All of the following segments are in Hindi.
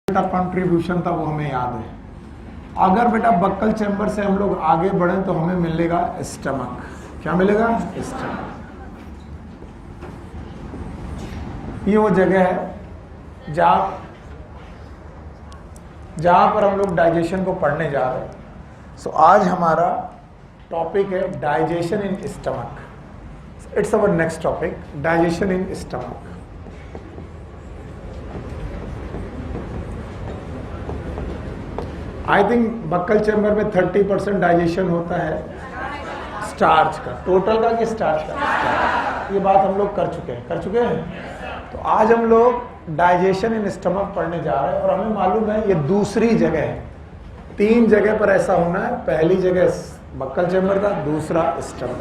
बेटा कंट्रीब्यूशन था वो हमें याद है। अगर बेटा बक्कल चैम्बर से हम लोग आगे बढ़े तो हमें मिलेगा स्टमक। क्या मिलेगा? स्टमक। ये वो जगह है जहां पर हम लोग डाइजेशन को पढ़ने जा रहे हैं। सो आज हमारा टॉपिक है digestion in stomach. It's our next topic, digestion in stomach. I think buccal chamber में 30% डाइजेशन होता है स्टार्च का, टोटल का कि स्टार्च का। ये बात हम लोग कर चुके हैं। तो आज हम लोग डाइजेशन इन स्टमक पढ़ने जा रहे हैं और हमें मालूम है ये दूसरी जगह है। 3 जगह पर ऐसा होना है। पहली जगह बक्कल चैम्बर का, दूसरा स्टमक,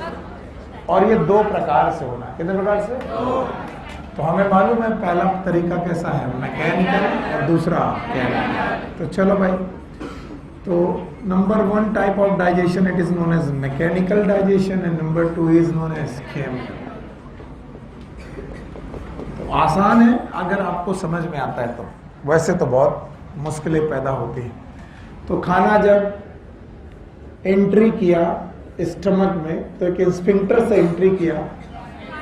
और ये 2 प्रकार से होना है। कितने प्रकार से? तो हमें मालूम है पहला तरीका कैसा है, मैकेनिकल, और दूसरा केमिकल। तो चलो भाई, तो number 1 type of digestion it is known as mechanical digestion and number 2 is known as chemical. तो आसान है अगर आपको समझ में आता है तो, वैसे तो बहुत मुश्किलें पैदा होती हैं। तो खाना जब एंट्री किया स्टमक में तो एक स्फिंक्टर से एंट्री किया,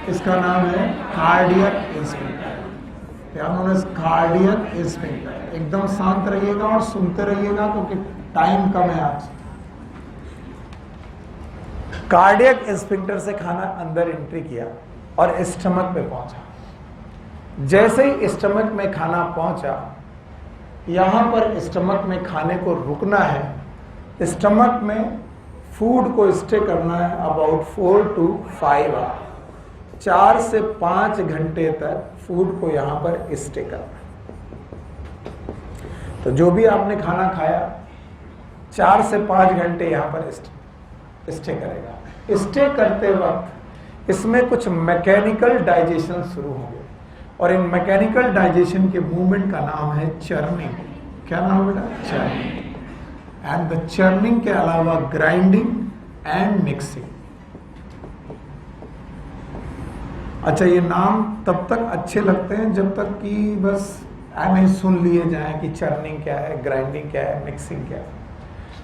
इसका नाम है कार्डियक स्फिंक्टर। क्या नाम है? Cardiac sphincter. एकदम शांत रहिएगा और सुनते रहिएगा क्योंकि टाइम कम है आज। कार्डियक स्फिंक्टर से खाना अंदर एंट्री किया और स्टमक पे पहुंचा। जैसे ही स्टमक में खाना पहुंचा, यहां पर स्टमक में खाने को रुकना है। स्टमक में फूड को स्टे करना है अबाउट 4 to 5 आवर। 4 से 5 घंटे तक फूड को यहां पर स्टे करना है। तो जो भी आपने खाना खाया 4 से 5 घंटे यहां पर स्टे करेगा। स्टे करते वक्त इसमें कुछ मैकेनिकल डाइजेशन शुरू होंगे और इन मैकेनिकल डाइजेशन के मूवमेंट का नाम है चर्निंग। क्या नाम है बेटा? चर्निंग। एंड द चर्निंग के अलावा ग्राइंडिंग एंड मिक्सिंग। अच्छा, ये नाम तब तक अच्छे लगते हैं जब तक कि बस नहीं सुन लिए जाए कि चर्निंग क्या है, ग्राइंडिंग क्या है, मिक्सिंग क्या है।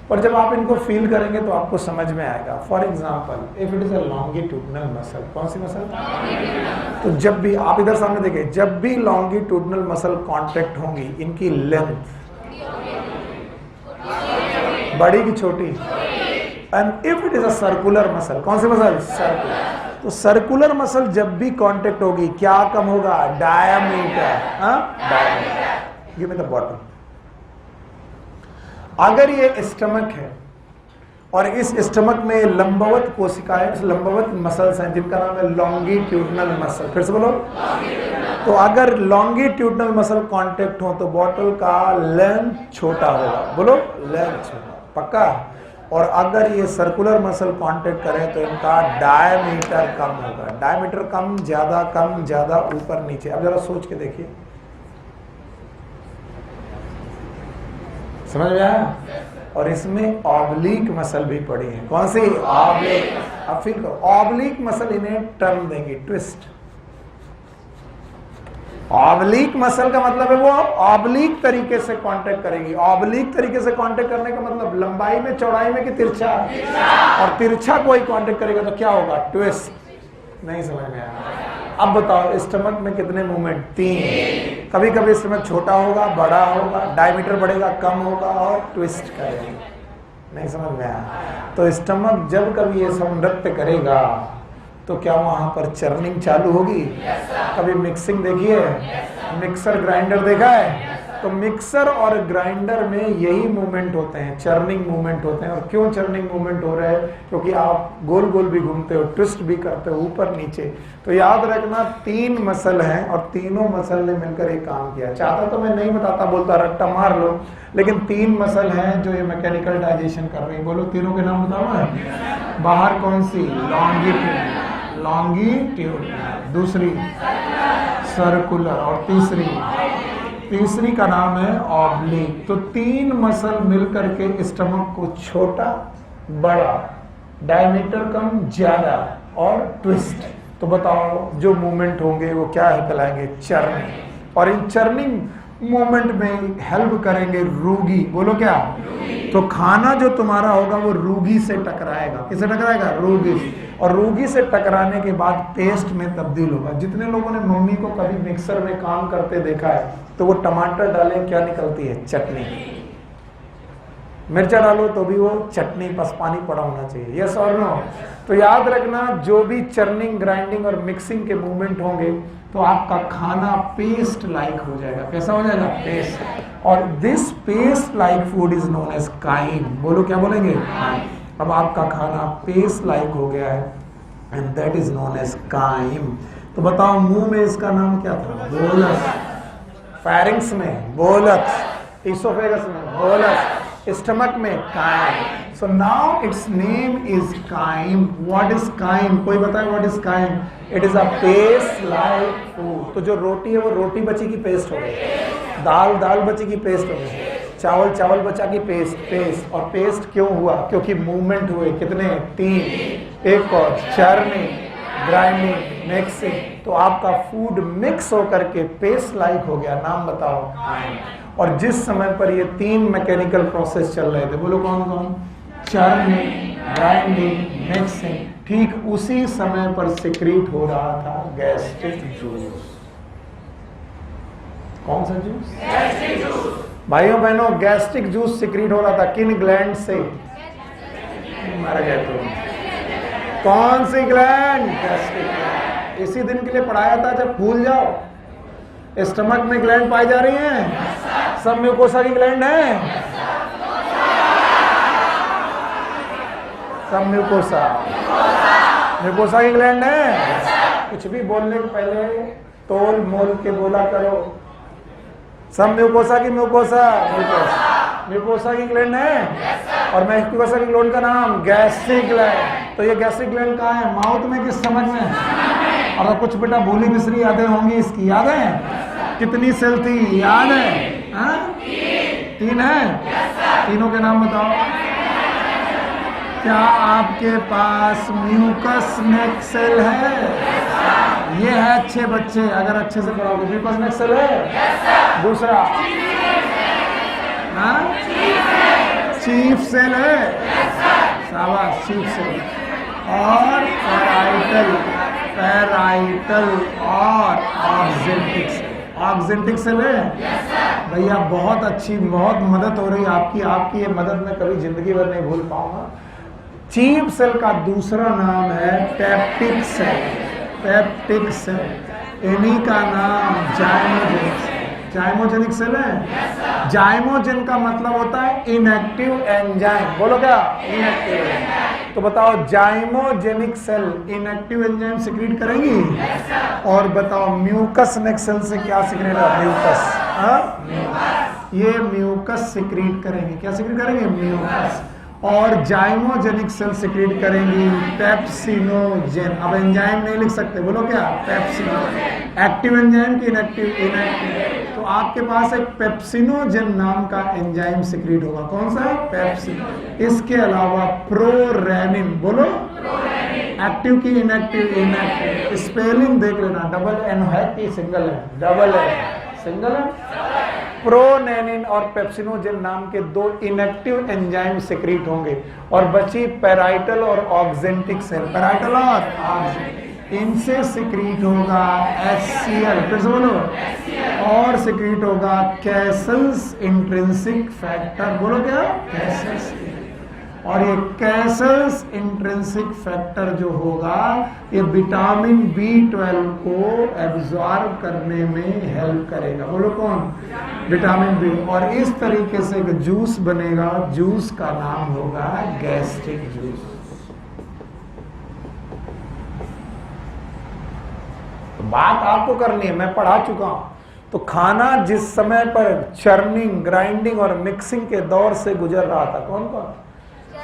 पर जब आप इनको फील करेंगे तो आपको समझ में आएगा। For example, if it is a longitudinal muscle, कौन सी मसल? तो जब भी आप इधर सामने देखें, जब भी लॉन्गिट्यूडनल मसल कांटेक्ट होंगी, इनकी लेंथ बड़ी की छोटी? And if it is a circular muscle, कौन सी मसल? सर्कुलर। तो सर्कुलर मसल जब भी कांटेक्ट होगी क्या कम होगा? Diameter. Diameter. Give me the bottom. अगर ये स्टमक है और इस स्टमक में लंबवत कोशिकाएं, लंबवत मसल्स हैं जिनका नाम है लॉन्गिट्यूडनल मसल। फिर से बोलो। तो अगर लॉन्गिट्यूडनल मसल कांटेक्ट हो तो बॉटल का लेंथ छोटा होगा। बोलो, लेंथ छोटा। पक्का? और अगर ये सर्कुलर मसल कांटेक्ट करें तो इनका डायमीटर कम होगा। डायमीटर कम, ज्यादा, ऊपर नीचे। अब जरा सोच के देखिए, समझ में आया? और इसमें ऑब्लिक मसल भी पड़ी है। कौन सी? ऑब्लिक। अब फील करो, ऑब्लिक मसल इन्हें टर्न देंगी, ट्विस्ट। ऑब्लिक मसल का मतलब है वो ऑब्लिक तरीके से कांटेक्ट करेगी। ऑब्लिक तरीके से कांटेक्ट करने का मतलब लंबाई में, चौड़ाई में कि तिरछा? और तिरछा कोई कांटेक्ट करेगा तो क्या होगा? ट्विस्ट। नहीं समझ में आया? अब बताओ, स्टमक में कितने मूवमेंट? 3। कभी कभी स्टमक छोटा होगा, बड़ा होगा, डायमीटर बढ़ेगा, कम होगा, और ट्विस्ट करेगा। नहीं समझ में आया? तो स्टमक जब कभी ये सब नृत्य करेगा तो क्या वहां पर चर्निंग चालू होगी? कभी मिक्सिंग देखिए? मिक्सर ग्राइंडर देखा है? तो मिक्सर और ग्राइंडर में यही मूवमेंट होते हैं, चर्निंग मूवमेंट होते हैं। और क्यों चर्निंग मूवमेंट हो रहे हैं? क्योंकि आप गोल गोल भी घूमते हो, ट्विस्ट भी करते हो, ऊपर नीचे। तो याद रखना 3 मसल हैं और तीनों मसल ने मिलकर एक काम किया। चाहता तो मैं नहीं बताता, बोलता रट्टा मार लो, लेकिन 3 मसल हैं जो ये मैकेनिकल डाइजेशन कर रही है। बोलो, तीनों के नाम बताओ। बाहर कौन सी? लॉन्गिट्यूडनल, दूसरी सर्कुलर, और तीसरी का नाम है ऑब्लिक। तो 3 मसल मिलकर के स्टमक को छोटा, बड़ा, डायमीटर कम, ज्यादा, और ट्विस्ट। तो बताओ, जो मूवमेंट होंगे वो क्या कहलाएंगे? चर्निंग। और इन चर्निंग मूवमेंट में हेल्प करेंगे रूगी। बोलो क्या? तो खाना जो तुम्हारा होगा वो रूगी से टकराएगा। किससे टकराएगा? रूगी। और रूगी से टकराने के बाद पेस्ट में तब्दील होगा। जितने लोगों ने मम्मी को कभी मिक्सर में काम करते देखा है तो वो टमाटर डालें क्या निकलती है? चटनी। मिर्चा डालो तो भी वो चटनी, बस पानी पड़ा होना चाहिए। यस और नो? तो याद रखना, जो भी चर्निंग, ग्राइंडिंग और मिक्सिंग के मूवमेंट होंगे तो आपका खाना पेस्ट लाइक हो जाएगा। कैसा हो जाएगा? पेस्ट। और this paste like food is known as chyme. बोलो क्या बोलेंगे? अब आपका खाना पेस्ट लाइक हो गया है and that is known as chyme. तो बताओ, मुंह में इसका नाम क्या था? बोलस। फैरिंग्स में बोलस, इसोफेगस में बोलस, स्टमक में chyme. So now its name is chyme. What is chyme? कोई बताए what is chyme? It is a paste like food. तो जो रोटी है वो रोटी बची की पेस्ट हो गई, दाल दाल बची की पेस्ट हो गई, चावल चावल बचा की पेस्ट। और पेस्ट क्यों हुआ? क्योंकि मूवमेंट हुए। कितने? 3। एक और चर्निंग, ग्राइंडिंग, मिक्सिंग। तो आपका फूड मिक्स होकर के पेस्ट लाइक हो गया। नाम बताओ? और जिस समय पर ये 3 मैकेनिकल प्रोसेस चल रहे थे, बोलो कौन कौन? Churning, grinding, mixing. ठीक उसी समय पर सिक्रीट हो रहा था गैस्ट्रिक जूस। कौन सा जूस? Gastric juice. भाइयों बहनों, गैस्ट्रिक जूस सिक्रीट हो रहा था किन ग्लैंड से? मर गए तो कौन सी ग्लैंड? Gastric gland. इसी दिन के लिए पढ़ाया था, जब भूल जाओ। स्टमक में ग्लैंड पाई जा रही हैं, सब म्यूकोसा की ग्लैंड है, सब म्यूकोसा की ग्लैंड है। कुछ भी बोलने के पहले तोल मोल के बोला करो। सब म्यूकोसा की म्यूकोसा की ग्लैंड है। और म्यूकोसा की ग्लैंड का नाम गैस्ट्रिक ग्लैंड। तो ये गैस्ट्रिक ग्लैंड कहाँ है? माउथ में कि स्टमक में? और कुछ बेटा भूली बिसरी यादें होंगी इसकी। याद है कितनी सेल थी? याद है? हाँ? 3 है। तीनों के नाम बताओ। क्या आपके पास म्यूकस नेक सेल है? ये है अच्छे बच्चे, अगर अच्छे से पढ़ोगे। म्यूकस नेक सेल है। दूसरा चीफ सेल है। शाबाश, चीफ सेल। और पैराइटल और ऑक्जेंटिक सेल। ऑक्जेंटिक सेल है भैया। बहुत अच्छी, बहुत मदद हो रही है आपकी ये मदद मैं कभी जिंदगी भर नहीं भूल पाऊंगा। चीफ सेल का दूसरा नाम है पेप्टिक सेल। इन्हीं का नाम जाइमोजेनिक सेल है। जाइमोजेन का मतलब होता है इनएक्टिव एंजाइम। बोलो क्या? इनएक्टिव। तो बताओ, जाइमोजेनिक सेल इनएक्टिव एंजाइम सिक्रीट करेंगी। और बताओ, म्यूकस नेक सेल से क्या सिक्रीट होगा? म्यूकस। ये म्यूकस सिक्रीट करेंगे। क्या सिक्रीट करेंगे? म्यूकस। और जाइमोजेनिक सेल सिक्रीट करेंगी पेप्सिनोजेन। अब एंजाइम नहीं लिख सकते, बोलो क्या? पेप्सिनो। एक्टिव एंजाइम की इनएक्टिव? तो आपके पास एक पेप्सिनोजेन नाम का एंजाइम सिक्रीट होगा। कौन सा? पेप्सिनो। इसके अलावा प्रोरेनिन। बोलो एक्टिव की इनएक्टिव। स्पेलिंग देख लेना, डबल एन है कि सिंगल है? डबल है। सिंगल है। प्रोनेनिन और पेप्सिनोजेन नाम के 2 इनएक्टिव एंजाइम सिक्रीट होंगे। और बची पैराइटल और ऑक्जेंटिक सेल। पैराइटल और ऑक्जेंटिक, इनसे सिक्रीट होगा HCl। फिर से बोलो। और सिक्रीट होगा कैसल्स इंट्रिंसिक फैक्टर। बोलो क्या? कैसल्स। और ये कैसल्स इंट्रिंसिक फैक्टर जो होगा, ये विटामिन B12 को एब्जॉर्ब करने में हेल्प करेगा। बोलो कौन? Vitamin B। और इस तरीके से एक जूस बनेगा। जूस का नाम होगा गैस्ट्रिक जूस। तो बात आपको करनी है, मैं पढ़ा चुका हूं। तो खाना जिस समय पर चर्निंग, ग्राइंडिंग और मिक्सिंग के दौर से गुजर रहा था, कौन कौन?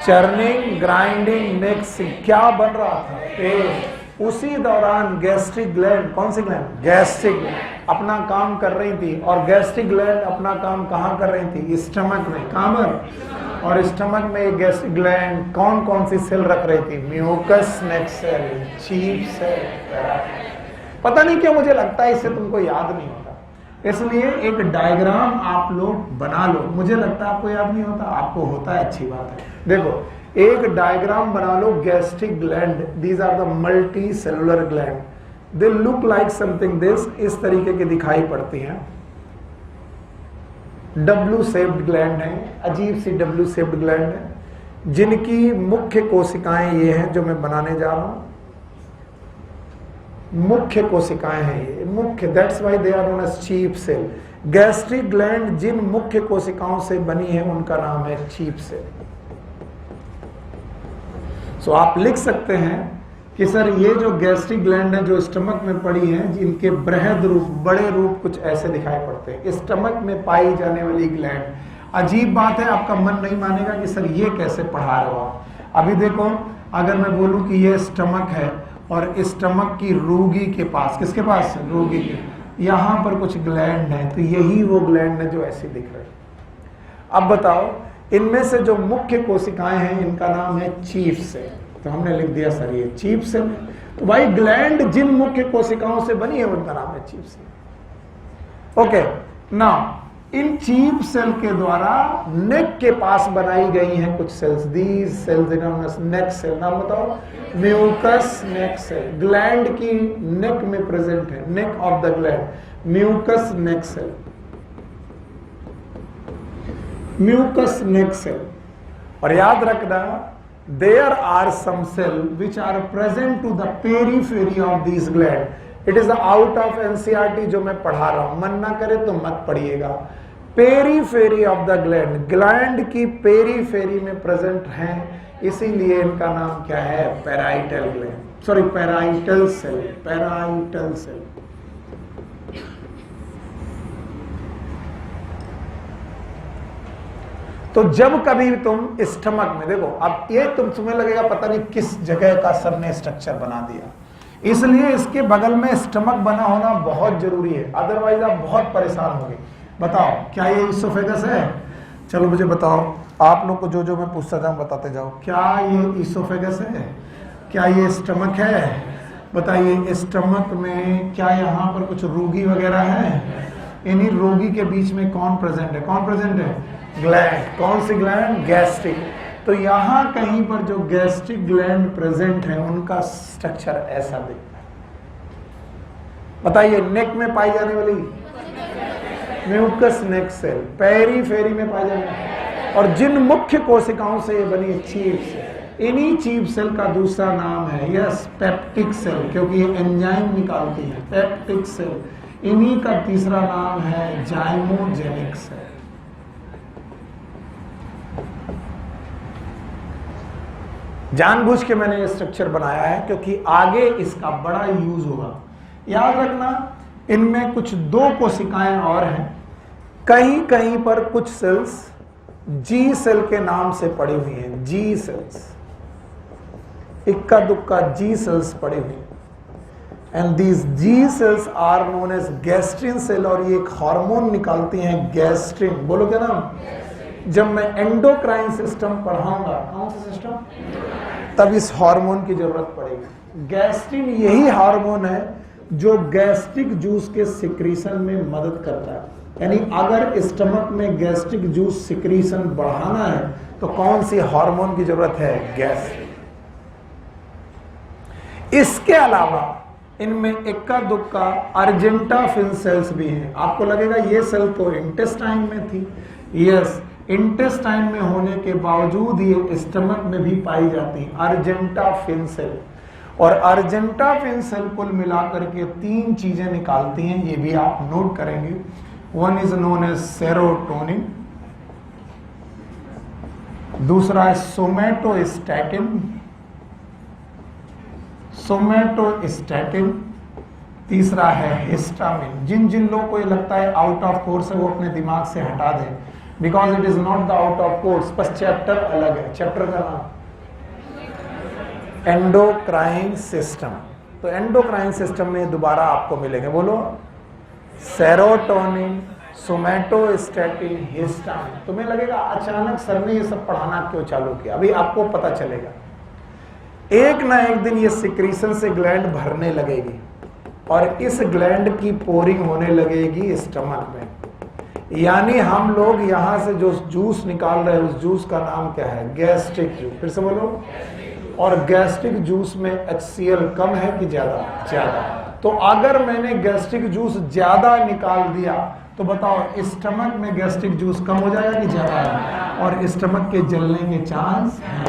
Churning, grinding, mixing. क्या बन रहा था? पेस्ट। उसी दौरान गैस्ट्रिक ग्लैंड, कौन सी ग्लैंड? गैस्ट्रिक ग्लैंड अपना काम कर रही थी। और गैस्ट्रिक ग्लैंड अपना काम कहाँ कर रही थी? स्टमक में। कहाँ पर? और स्टमक में गैस्ट्रिक ग्लैंड कौन कौन सी सेल रख रही थी? Mucus neck cell, chief cell. पता नहीं क्यों मुझे लगता है इससे तुमको याद नहीं होता। इसलिए एक डायग्राम आप लोग बना लो। मुझे लगता है आपको याद नहीं होता, आपको होता है, अच्छी बात है। देखो एक डायग्राम बना लो, gastric gland, these are the multi cellular gland, they look like something this, इस तरीके की दिखाई पड़ती हैं। डब्ल्यू शेप्ड ग्लैंड है, अजीब सी डब्ल्यू शेप्ड ग्लैंड है, जिनकी मुख्य कोशिकाएं ये हैं जो मैं बनाने जा रहा हूं। मुख्य कोशिकाएं हैं ये, मुख्य, that's why they are known as chief cell. Gastric gland जिन मुख्य कोशिकाओं से बनी है उनका नाम है चीफ सेल। सो आप लिख सकते हैं कि सर ये जो गैस्ट्रिक ग्लैंड है जो स्टमक में पड़ी है, जिनके बृहद रूप, बड़े रूप कुछ ऐसे दिखाई पड़ते हैं, स्टमक में पाई जाने वाली ग्लैंड। अजीब बात है, आपका मन नहीं मानेगा कि सर ये कैसे पढ़ा रहे हो आप। अभी देखो, अगर मैं बोलूं कि ये स्टमक है और स्टमक की रोगी के पास, किसके पास, रोगी के, यहां पर कुछ ग्लैंड है, तो यही वो ग्लैंड है जो ऐसे दिख रहे हैं। अब बताओ, इनमें से जो मुख्य कोशिकाएं हैं इनका नाम है चीफ सेल। तो हमने लिख दिया सर ये चीफ सेल। तो भाई ग्लैंड जिन मुख्य कोशिकाओं से बनी है उनका नाम है chief cell. Okay, now in chief cell के द्वारा नेक के पास बनाई गई हैं कुछ cells, these cells known as neck cell. नाम बताओ, म्यूकस नेक सेल। ग्लैंड की नेक में प्रेजेंट है, neck of the gland, mucous neck cell, mucous neck cell. और याद रखना, there are some cell which are present to the periphery of this gland. It is the out of NCERT जो मैं पढ़ा रहा हूं, मन ना करे तो मत पढ़िएगा। Periphery of the gland, gland की पेरीफेरी में प्रेजेंट हैं, इसीलिए इनका नाम क्या है, parietal gland, sorry parietal cell, parietal cell. तो जब कभी तुम स्टमक में देखो, अब ये तुम्हें लगेगा पता नहीं किस जगह का सर ने स्ट्रक्चर बना दिया, इसलिए इसके बगल में स्टमक बना होना बहुत जरूरी है, अदरवाइज आप बहुत परेशान होंगे। बताओ क्या ये इसोफेगस है? चलो मुझे बताओ, आप लोग को जो जो मैं पूछता जाऊं बताते जाओ। क्या ये इसोफेगस है? क्या ये स्टमक है? बताइए, स्टमक में क्या यहाँ पर कुछ रोगी वगैरह है? इन्हीं रोगी के बीच में कौन प्रेजेंट है? कौन प्रेजेंट है? ग्लैंड। कौन सी ग्लैंड? गैस्ट्रिक। तो यहाँ कहीं पर जो गैस्ट्रिक ग्लैंड प्रेजेंट है उनका स्ट्रक्चर ऐसा दिखता है। बताइए, नेक में पाई जाने वाली म्यूकस नेक सेल, पेरीफेरी में पाई जाने वाली, और जिन मुख्य कोशिकाओं से ये बनी चीफ सेल, इन्हीं चीफ सेल का दूसरा नाम है यस पेप्टिक सेल, क्योंकि ये एंजाइम निकालती है, पेप्टिक सेल। इन्हीं का तीसरा नाम है जाइमोजेनिक सेल। जानबूझ के मैंने ये स्ट्रक्चर बनाया है क्योंकि आगे इसका बड़ा यूज होगा। याद रखना, इनमें कुछ दो कोशिकाएं और हैं, कहीं कहीं पर कुछ सेल्स जी सेल के नाम से पड़ी हुई हैं, जी सेल्स, इक्का दुक्का जी सेल्स पड़ी हुई, and these G cells are known as gastrin cell, और ये एक हार्मोन निकालती हैं गैस्ट्रिन। बोलो क्या नाम? जब मैं एंडोक्राइन सिस्टम पढ़ाऊंगा, कौन सा सिस्टम, तब इस हार्मोन की जरूरत पड़ेगी। गैस्ट्रिन यही हार्मोन है जो गैस्ट्रिक जूस के सिक्रीशन में मदद करता है। यानी अगर स्टमक में गैस्ट्रिक जूस सिक्रीशन बढ़ाना है तो कौन सी हार्मोन की जरूरत है? गैस्ट्रिन। इसके अलावा इनमें इक्का दुक्का अर्जेंटाफिन सेल्स भी हैं। आपको लगेगा ये सेल तो इंटेस्टाइन में थी, यस, इंटेस्टाइन में होने के बावजूद ये स्टमक में भी पाई जाती है अर्जेंटाफिन सेल। और अर्जेंटाफिन सेल कुल मिलाकर के तीन चीजें निकालती हैं, ये भी आप नोट करेंगे। One is known as serotonin, दूसरा है सोमैटोस्टैटिन, सोमैटोस्टैटिन, तीसरा है हिस्टामिन। जिन जिन लोगों को ये लगता है आउट ऑफ कोर्स है वो अपने दिमाग से हटा दें, because it is not the out of course, बस चैप्टर अलग है। चैप्टर का नाम एंडोक्राइन सिस्टम। तो एंडोक्राइन सिस्टम में दोबारा आपको मिलेंगे, बोलो, सेरोटोनिन, सोमैटोस्टैटिन, हिस्टामिन। तुम्हें लगेगा अचानक सर ने ये सब पढ़ाना क्यों चालू किया, अभी आपको पता चलेगा। एक ना एक दिन ये सिक्रीशन से ग्लैंड भरने लगेगी, और इस ग्लैंड की पोरिंग होने लगेगी स्टमक में। यानी हम लोग यहां से जो जूस निकाल रहे हैं उस जूस का नाम क्या है? Gastric juice. फिर से बोलो। और गैस्ट्रिक जूस में HCl कम है कि ज्यादा? ज्यादा। तो अगर मैंने गैस्ट्रिक जूस ज्यादा निकाल दिया तो बताओ स्टमक में गैस्ट्रिक जूस कम हो जाएगा कि ज्यादा है? और स्टमक के जलने के चांस हैं।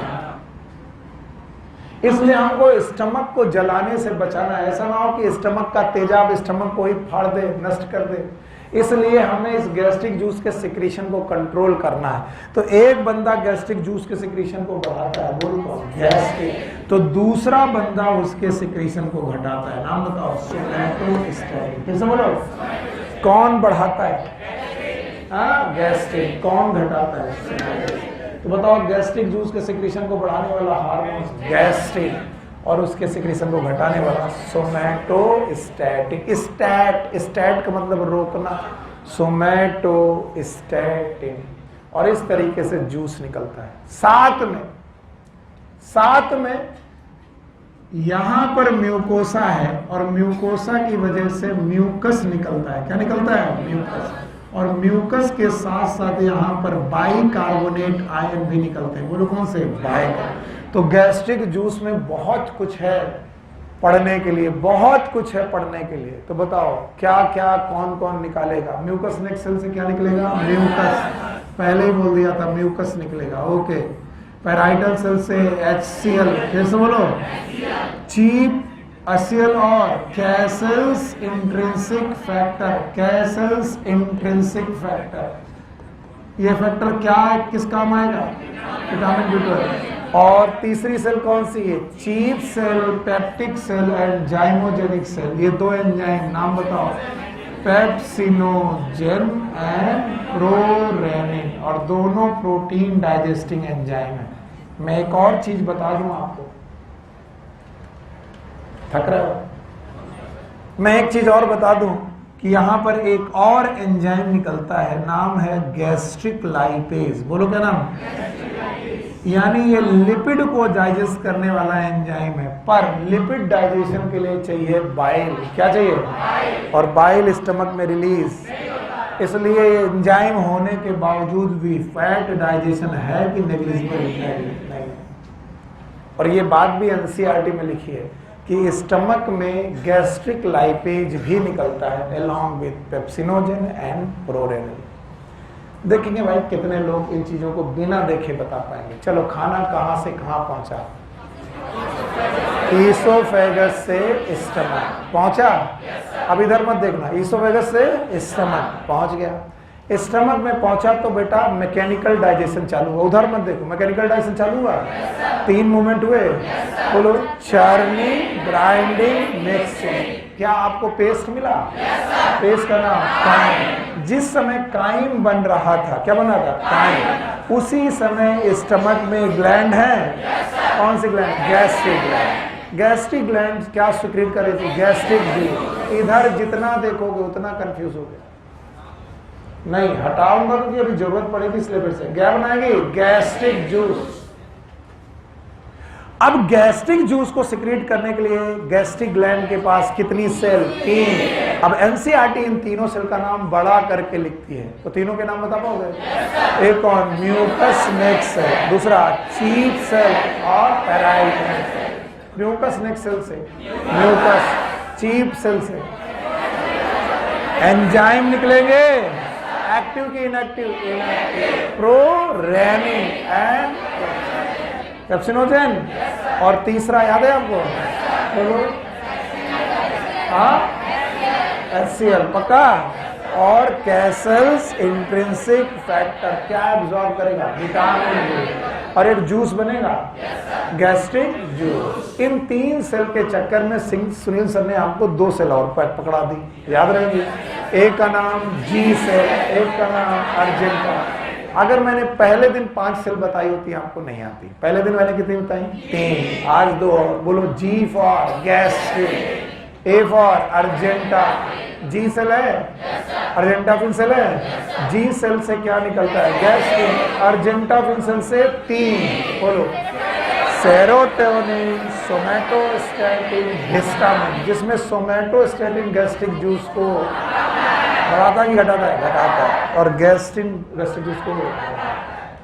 इसलिए हमको स्टमक को जलाने से बचाना है। ऐसा ना हो कि स्टमक का तेजाब स्टमक को ही फाड़ दे, नष्ट कर दे। इसलिए हमें इस गैस्ट्रिक जूस के सिक्रीशन को कंट्रोल करना है। तो एक बंदा गैस्ट्रिक जूस के सिक्रीशन को बढ़ाता है, बोलो कौन? गैस्ट्रिक। तो दूसरा बंदा उसके सिक्रीशन को घटाता है। नाम बताओ। सोमैटोस्टेटिन। फिर से बोलो। कौन बढ़ाता है? गैस्ट्रिक। कौन घटाता है? तो बताओ गैस्ट्रिक जूस के सिक्रीशन को बढ़ाने वाला हार्मोन गैस्ट्रिन और उसके सिक्रीशन को घटाने वाला सोमैटोस्टैटिन। स्टैट का मतलब रोकना, सोमैटोस्टैटिन। और इस तरीके से जूस निकलता है। साथ में यहां पर म्यूकोसा है और म्यूकोसा की वजह से म्यूकस निकलता है। क्या निकलता है? म्यूकस। और म्यूकस के साथ साथ यहाँ पर बाइकार्बोनेट आयन भी निकलते हैं। बोलो कौन से? बाइकार्बोनेट। तो गैस्ट्रिक जूस में बहुत कुछ है पढ़ने के लिए, बहुत कुछ है पढ़ने के लिए। तो बताओ क्या क्या कौन कौन निकालेगा? म्यूकस नेक्स्ट सेल से क्या निकलेगा? म्यूकस। पहले ही बोल दिया था म्यूकस निकलेगा। ओके। पैराइटल सेल से HCl। फिर से बोलो। चीप HCl और Castle's intrinsic factor. Castle's intrinsic factor. ये फैक्टर क्या है? किस काम आएगा? Vitamin B12। और तीसरी सेल कौन सी है? Chief cell, peptic cell and zymogenic cell. ये दो एंजाइम नाम बताओ। Pepsinogen and prorennin. और दोनों प्रोटीन डाइजेस्टिंग एंजाइम है। मैं एक और चीज बता दूं आपको। थक रहे हो? मैं एक चीज और बता दूं कि यहां पर एक और एंजाइम निकलता है, नाम है गैस्ट्रिक लाइपेज। बोलो क्या नाम? यानी ये लिपिड को डाइजेस्ट करने वाला एंजाइम है। पर लिपिड डाइजेशन के लिए चाहिए बाइल। क्या चाहिए? और बाइल स्टमक में रिलीज। इसलिए एंजाइम होने के बावजूद भी फैट डाइजेशन है कि नेग्लिजिबल? नहीं। और ये बात भी NCERT में लिखी है कि स्टमक में गैस्ट्रिक लाइपेज भी निकलता है along with pepsinogen and prorenin. देखेंगे भाई कितने लोग इन चीजों को बिना देखे बता पाएंगे। चलो, खाना कहां से कहां पहुंचा? ईसोफेगस से स्टमक पहुंचा। अब इधर मत देखना, ईसोफेगस से स्टमक पहुंच गया। स्टमक में पहुंचा तो बेटा मैकेनिकल डाइजेशन चालू हुआ। उधर मत देखो, मैकेनिकल डाइजेशन चालू हुआ। 3 मूवमेंट हुए। बोलो। Churning, grinding, mixing. क्या आपको पेस्ट मिला? पेस्ट का नाम काइम। जिस समय काइम बन रहा था, क्या बन रहा था? काइम। उसी समय स्टमक में ग्लैंड है। कौन सी gland? Gastric gland. Gastric gland क्या सिक्रीट कर रही थी? Gastric juice. इधर जितना देखोगे उतना कंफ्यूज हो गया। नहीं हटाऊंगा क्योंकि अभी जरूरत पड़ेगी सिलेबस से। क्या बनाएंगे? Gastric juice. अब गैस्ट्रिक जूस को सिक्रीट करने के लिए गैस्ट्रिक ग्लैंड के पास कितनी सेल? 3। अब NCERT इन तीनों सेल का नाम बड़ा करके लिखती है। तो तीनों के नाम बता पाओगे? एक कौन? Mucous next cell. दूसरा चीफ सेल और parietal cell. Mucous next cell से म्यूकस, चीफ सेल से एंजाइम निकलेंगे। एक्टिव की इनएक्टिव? Prorenin and pepsinogen. और तीसरा याद है आपको? बोलो। HCl पक्का। और कैसल्स इंट्रिंसिक फैक्टर क्या एब्जॉर्ब करेगा? Vitamin B। और एक जूस बनेगा गैस्ट्रिक जूस। इन 3 सेल के चक्कर में सुनील सर ने आपको 2 सेल और पकड़ा दी, याद रहेंगे। एक का नाम G सेल, एक का नाम अर्जेंटा। अगर मैंने पहले दिन 5 सेल बताई होती आपको नहीं आती। पहले दिन मैंने कितनी बताई? 3। आज 2 और। बोलो। G for gastric, A for argenta. G cell है, अर्जेंटाफिन सेल है। G सेल से क्या निकलता है? गैस्ट्रिक। अर्जेंटाफिन सेल से 3। बोलो। सेरोटोनिन, सोमैटोस्टैटिन, हिस्टामिन, जिसमें सोमैटोस्टैटिन गैस्ट्रिक जूस को बढ़ाता है कि घटाता है? घटाता है। और गैस्ट्रिक जूस को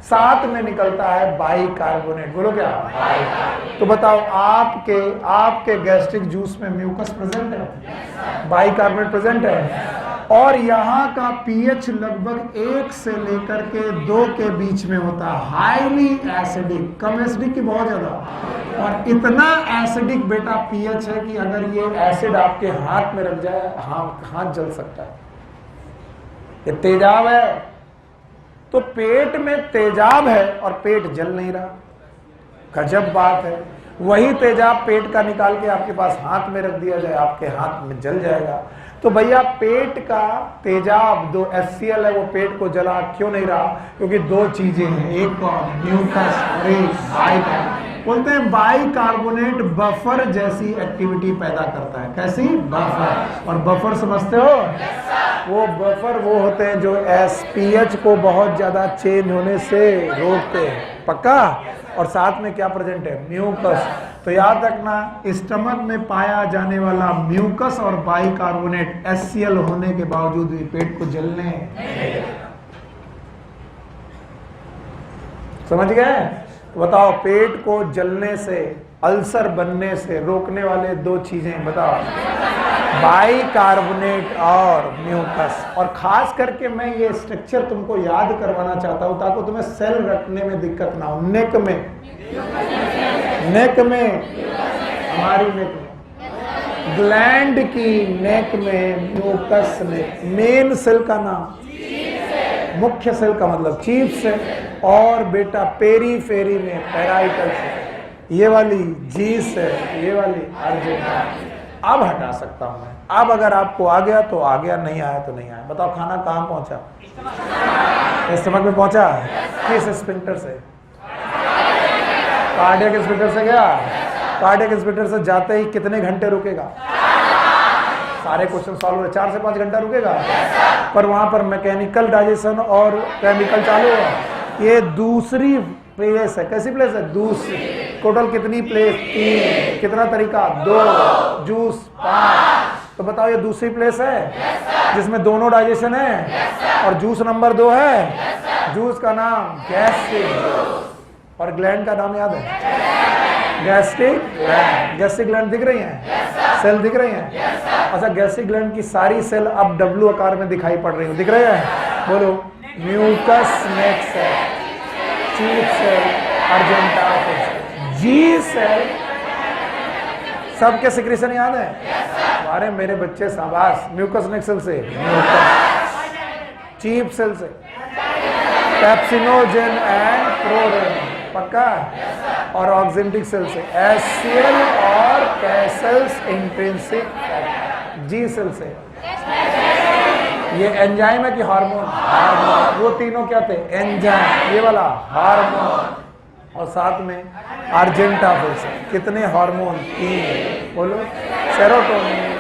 साथ में निकलता है बाइकार्बोनेट। बोलो क्या? तो बताओ आपके गैस्ट्रिक जूस में म्यूकस प्रेजेंट है, बाइकार्बोनेट प्रेजेंट है, और यहाँ का पीएच लगभग 1 से लेकर के 2 के बीच में होता है। हाईली एसिडिक, कम एसिडिक की बहुत ज्यादा, और इतना एसिडिक बेटा पीएच है कि अगर ये एसिड आपके हाथ में रख जाए, हाथ जल सकता है। ये तेजाब है। तो पेट में तेजाब है और पेट जल नहीं रहा, गजब बात है। वही तेजाब पेट का निकाल के आपके पास हाथ में रख दिया जाए, आपके हाथ में जल जाएगा। तो भैया पेट का तेजाब जो HCl है वो पेट को जला क्यों नहीं रहा? क्योंकि 2 चीजें हैं, एक म्यूकस और एक बाइकार्बोनेट। बोलते हैं बाइकार्बोनेट बफर जैसी एक्टिविटी पैदा करता है। कैसी? बफर। और बफर समझते हो? वो बफर वो होते हैं जो pH को बहुत ज्यादा चेंज होने से रोकते हैं। पक्का? और साथ में क्या प्रेजेंट है? म्यूकस। तो याद रखना, स्टमक में पाया जाने वाला म्यूकस और बाइकार्बोनेट HCl होने के बावजूद भी पेट को जलने समझ गए? तो बताओ, पेट को जलने से, अल्सर बनने से रोकने वाले 2 चीजें बताओ, बाइकार्बोनेट और म्यूकस। और खास करके मैं ये स्ट्रक्चर तुमको याद करवाना चाहता हूं ताकि तुम्हें सेल रखने में दिक्कत ना हो। नेक में हमारी नेक में, ग्लैंड की नेक में म्यूकस नेक, मेन सेल का नाम, मुख्य सेल का मतलब चीफ सेल, और बेटा पेरीफेरी में पैराइटल सेल, ये वाली जी सेल, ये वाली अर्जेंटा। अब हटा सकता हूं मैं। अब अगर आपको आ गया तो आ गया, नहीं आया तो नहीं आया। बताओ खाना कहां पहुंचा? स्टमक में पहुंचा। किस स्फिंक्टर से? कार्डियक स्फिंक्टर से गया। कार्डियक स्फिंक्टर से जाते ही कितने घंटे रुकेगा? सारे क्वेश्चन सॉल्व हो रहे, 4 से 5 घंटा रुकेगा। पर वहां पर मैकेनिकल डाइजेशन और केमिकल चालू है। ये दूसरी प्लेस है। कैसी प्लेस है? दूसरी। टोटल कितनी प्लेस? 3। कितना तरीका? 2। जूस 5। तो बताओ ये दूसरी प्लेस है जिसमें दोनों डाइजेशन है, और जूस नंबर 2 है। जूस का नाम गैस्ट्रिक, और ग्लैंड का नाम याद है? Gastric gland. गैस्ट्रिक ग्लैंड दिख रही हैं? सेल दिख रही हैं? अच्छा, गैस्ट्रिक ग्लैंड की सारी सेल अब W आकार में दिखाई पड़ रही है। दिख रहे हैं? बोलो। Mucus neck cell, chief cell, अर्जेंटा cell, जी सेल। सबके सिक्रेशन याद है? अरे मेरे बच्चे शाबाश। म्यूकस नेक सेल से, चीफ सेल से पेप्सिनोजेन एंड प्रोरेनिन, पक्का? और ऑक्जेंटिक सेल से HCl और कैसल्स इंट्रिंसिक, जी सेल से ये एंजाइम है कि हार्मोन? हार्मोन। वो तीनों क्या थे? एंजाइम, ये वाला हार्मोन, और साथ में अर्जेंटा सेल से कितने हार्मोन? 3। बोलो। Serotonin,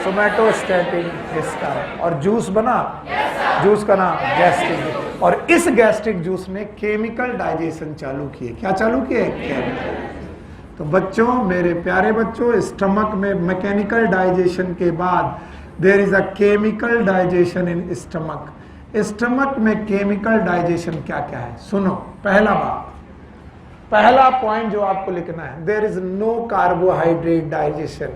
somatostatin, histamine. और जूस बना। जूस का नाम गैस्ट्रिक। और इस गैस्ट्रिक जूस ने केमिकल डाइजेशन चालू किए। क्या चालू किए? केमिकल। तो बच्चों, मेरे प्यारे बच्चों, स्टमक में मैकेनिकल डाइजेशन के बाद there is a chemical digestion in stomach. Stomach में केमिकल डाइजेशन क्या क्या है? सुनो। पहला पॉइंट जो आपको लिखना है, there is no carbohydrate digestion.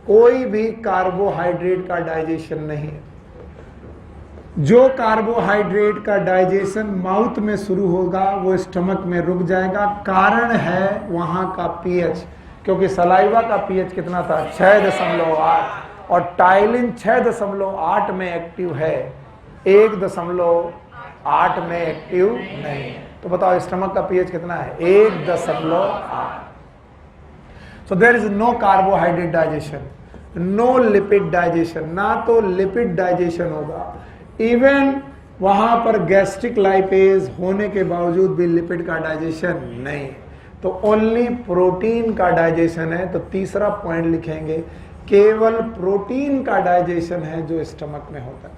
कोई भी कार्बोहाइड्रेट का डाइजेशन नहीं है। जो कार्बोहाइड्रेट का डाइजेशन माउथ में शुरू होगा वो स्टमक में रुक जाएगा। कारण है वहां का पीएच, क्योंकि सलाइवा का पीएच कितना था? 6.8, और टाइलिन 6.8 में एक्टिव है, 1.8 में एक्टिव नहीं है। तो बताओ स्टमक का पीएच कितना है? 1.8। So there is no carbohydrate digestion, no lipid digestion. ना तो लिपिड डाइजेशन होगा, इवन वहां पर गैस्ट्रिक लाइपेज होने के बावजूद भी लिपिड का डाइजेशन नहीं। तो ओनली प्रोटीन का डाइजेशन है। तो तीसरा पॉइंट लिखेंगे, केवल प्रोटीन का डाइजेशन है जो स्टमक में होता है।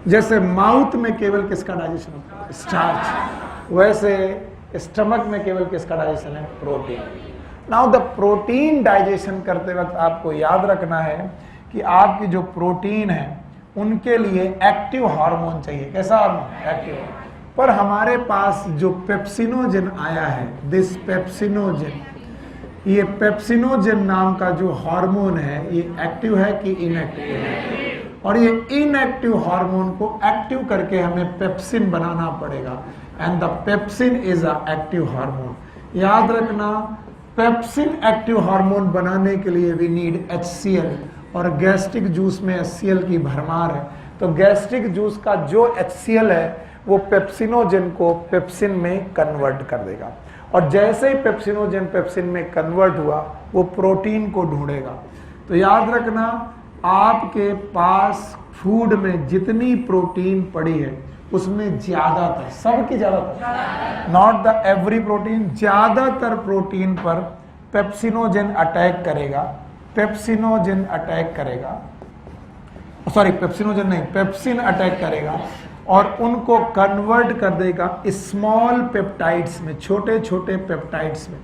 जैसे माउथ में केवल किसका डाइजेशन होता है? स्टार्च। वैसे स्टमक में केवल किसका डाइजेशन है? Protein. Now the protein digestion करते वक्त आपको याद रखना है कि आपकी जो प्रोटीन है उनके लिए एक्टिव हार्मोन चाहिए। कैसा हार्मोन? एक्टिव। पर हमारे पास जो पेप्सिनोजेन आया है, दिस पेप्सिनोजेन, ये पेप्सिनोजेन नाम का जो हार्मोन है ये एक्टिव है कि इनएक्टिव है? और ये इनएक्टिव हार्मोन को एक्टिव करके हमें पेप्सिन बनाना पड़ेगा, and the pepsin is a active hormone. याद रखना, पेप्सिन एक्टिव हार्मोन बनाने के लिए वी नीड HCl, और गैस्ट्रिक जूस में HCl की भरमार है। तो गैस्ट्रिक जूस का जो HCl है वो पेप्सिनोजेन को पेप्सिन में कन्वर्ट कर देगा, और जैसे ही पेप्सिनोजेन पेप्सिन में कन्वर्ट हुआ वो प्रोटीन को ढूंढेगा। तो याद रखना, आपके पास फूड में जितनी प्रोटीन पड़ी है उसमें ज्यादातर, सबकी ज्यादातर, नॉट द एवरी प्रोटीन, ज्यादातर प्रोटीन पर पेप्सिनोजेन अटैक करेगा। पेप्सिनोजेन अटैक करेगा, सॉरी पेप्सिनोजेन नहीं, पेप्सिन अटैक करेगा और उनको कन्वर्ट कर देगा स्मॉल पेप्टाइड्स में, छोटे छोटे पेप्टाइड्स में,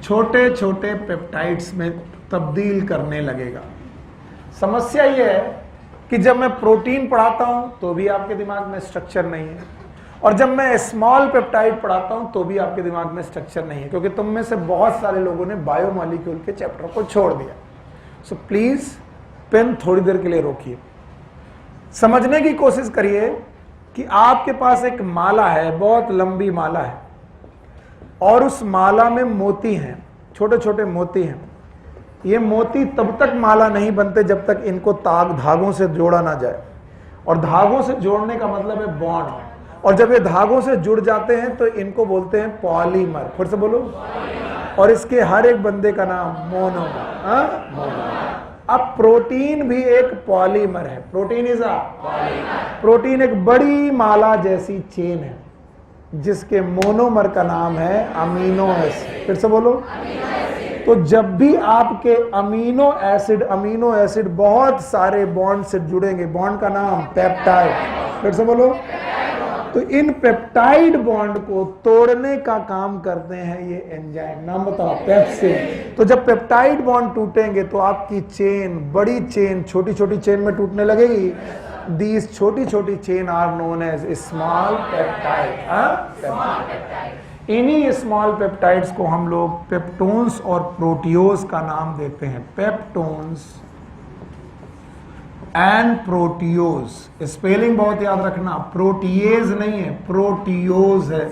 छोटे छोटे पेप्टाइड्स में तब्दील करने लगेगा। समस्या यह है कि जब मैं प्रोटीन पढ़ाता हूं तो भी आपके दिमाग में स्ट्रक्चर नहीं है, और जब मैं स्मॉल पेप्टाइड पढ़ाता हूं तो भी आपके दिमाग में स्ट्रक्चर नहीं है, क्योंकि तुम में से बहुत सारे लोगों ने बायोमॉलिक्यूल के चैप्टर को छोड़ दिया। सो प्लीज पेन थोड़ी देर के लिए रोकिए, समझने की कोशिश करिए कि आपके पास एक माला है, बहुत लंबी माला है, और उस माला में मोती हैं, छोटे छोटे मोती हैं। ये मोती तब तक माला नहीं बनते जब तक इनको धागों से जोड़ा ना जाए, और धागों से जोड़ने का मतलब है बॉन्ड, और जब ये धागों से जुड़ जाते हैं तो इनको बोलते हैं पॉलीमर। फिर से बोलो, और इसके हर एक बंदे का नाम मोनोमर। अब प्रोटीन भी एक पॉलीमर है, protein is a polymer. Protein एक बड़ी माला जैसी चेन है जिसके मोनोमर का नाम है अमीनो एसिड। फिर से बोलो, तो जब भी आपके अमीनो एसिड बहुत सारे बॉन्ड से जुड़ेंगे, बॉन्ड का नाम पेप्टाइड। फिर से बोलो, तो इन पेप्टाइड बॉन्ड को तोड़ने का काम करते हैं ये एंजाइम, नाम बताओ, पेप्सिन। तो जब पेप्टाइड बॉन्ड टूटेंगे तो आपकी चेन, बड़ी चेन छोटी छोटी चेन में टूटने लगेगी। दीज छोटी छोटी chain are known as small peptide. इन्हीं स्मॉल पेप्टाइड्स को हम लोग पेप्टोन्स और प्रोटियोज का नाम देते हैं, पेप्टोन्स एंड प्रोटियोज। स्पेलिंग बहुत याद रखना, प्रोटीएज नहीं है, प्रोटियोज है।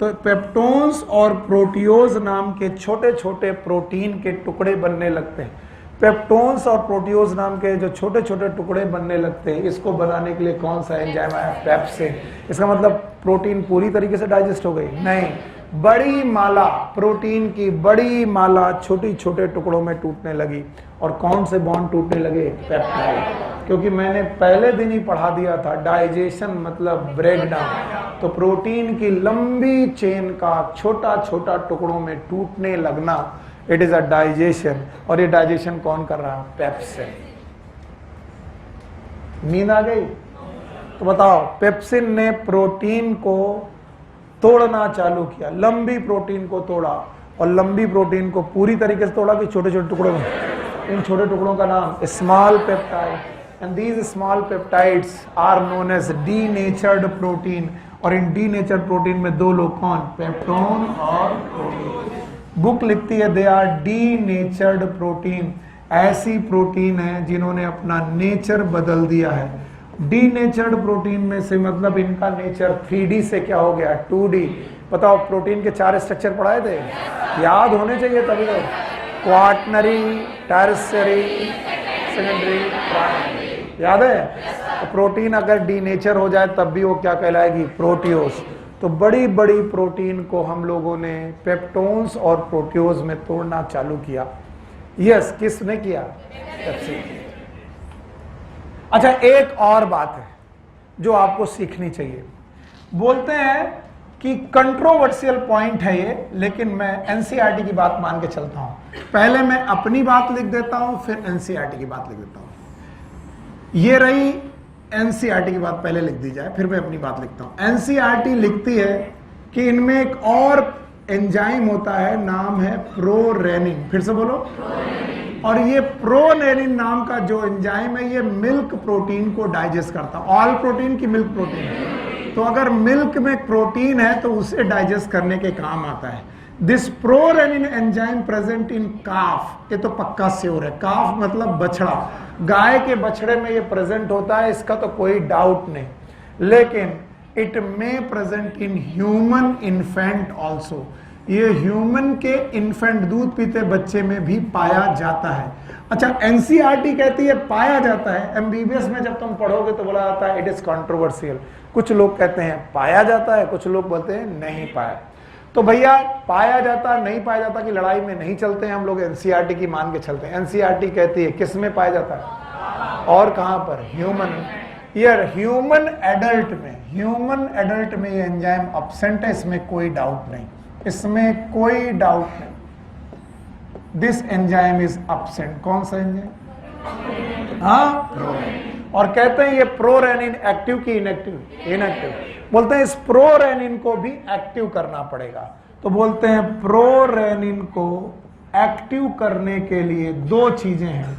तो पेप्टोन्स और प्रोटियोज नाम के छोटे छोटे प्रोटीन के टुकड़े बनने लगते हैं। पेप्टोन्स और प्रोटियोज नाम के जो छोटे छोटे टुकड़े बनने लगते हैं, इसको बनाने के लिए कौन सा एंजाइम आया? पेप्सिन। इसका मतलब प्रोटीन पूरी तरीके से डाइजेस्ट हो गई? नहीं, बड़ी माला, प्रोटीन की बड़ी माला छोटी छोटे टुकड़ों में टूटने लगी। और कौन से बॉन्ड टूटने लगे? पेप्टाइड। क्योंकि मैंने पहले दिन ही पढ़ा दिया था, डाइजेशन मतलब ब्रेकडाउन। तो प्रोटीन की लंबी चेन का छोटा छोटा टुकड़ों में टूटने लगना, इट इज अ डाइजेशन। और ये डाइजेशन कौन कर रहा है? पेप्सिन। नींद आ गई? तो बताओ, पेप्सिन ने प्रोटीन को तोड़ना चालू किया, लंबी प्रोटीन को तोड़ा, और लंबी प्रोटीन को पूरी तरीके से तोड़ा कि छोटे छोटे टुकड़ों में। इन छोटे टुकड़ों का नाम small peptide, and these small peptides are known as denatured protein. और इन डीनेचर्ड प्रोटीन में दो लोग कौन? पेप्टोन और प्रोटीन। बुक लिखती है दे आर डीनेचर्ड प्रोटीन। ऐसी प्रोटीन है जिन्होंने अपना नेचर बदल दिया है। डीनेचर्ड प्रोटीन में से मतलब इनका नेचर 3D से क्या हो गया? 2D। बताओ, प्रोटीन के 4 स्ट्रक्चर पढ़ाए थे, याद होने चाहिए तभी तो। क्वाटनरी, टर्शियरी, सेकेंडरी, प्राइमरी, याद है? तो प्रोटीन अगर डीनेचर हो जाए तब भी वो क्या कहलाएगी? प्रोटियोज। तो बड़ी बड़ी प्रोटीन को हम लोगों ने पेप्टोन्स और प्रोटियोज में तोड़ना चालू किया। यस, किसने किया? पेप्सिन। अच्छा, एक और बात है जो आपको सीखनी चाहिए। बोलते हैं कि कंट्रोवर्शियल पॉइंट है ये, लेकिन मैं एनसीईआरटी की बात मान के चलता हूं। पहले मैं अपनी बात लिख देता हूं, फिर एनसीईआरटी की बात लिख देता हूं। ये रही एनसीईआरटी की बात, पहले लिख दी जाए, फिर मैं अपनी बात लिखता हूं। एनसीईआरटी लिखती है कि इनमें एक और एंजाइम होता है, नाम है प्रोरेनिन। फिर से बोलो। और ये प्रोरेनिन नाम का जो एंजाइम है, ये मिल्क प्रोटीन को डाइजेस्ट करता है। ऑल प्रोटीन की मिल्क प्रोटीन। तो अगर मिल्क में प्रोटीन है तो उसे डाइजेस्ट करने के काम आता है। This prorennin enzyme present in calf, ये तो पक्का श्योर है। काफ मतलब बछड़ा, गाय के बछड़े में ये प्रेजेंट होता है, इसका तो कोई डाउट नहीं। लेकिन it may present in human infant also, ये ह्यूमन के इन्फेंट, दूध पीते बच्चे में भी पाया जाता है। अच्छा, एनसीईआरटी कहती है पाया जाता है, एमबीबीएस में जब तुम पढ़ोगे तो बोला जाता है इट इज कंट्रोवर्शियल। कुछ लोग कहते हैं पाया जाता है, कुछ लोग बोलते हैं नहीं पाया। तो भैया पाया जाता नहीं पाया जाता की लड़ाई में नहीं चलते हैं हम लोग, एनसीईआरटी की मान के चलते हैं। एनसीईआरटी कहती है किस में पाया जाता है और कहां पर, ह्यूमन। यार ह्यूमन एडल्ट में, ह्यूमन एडल्ट में ये एंजाइम एब्सेंट है, इसमें कोई डाउट नहीं, इसमें कोई डाउट नहीं। This enzyme is absent. कौन सा एंजाइम? हाँ, और कहते हैं ये प्रोरेनिन एक्टिव की इनएक्टिव? इनएक्टिव। बोलते हैं इस प्रोरेनिन को भी एक्टिव करना पड़ेगा। तो बोलते हैं प्रोरेनिन को एक्टिव करने के लिए दो चीजें हैं,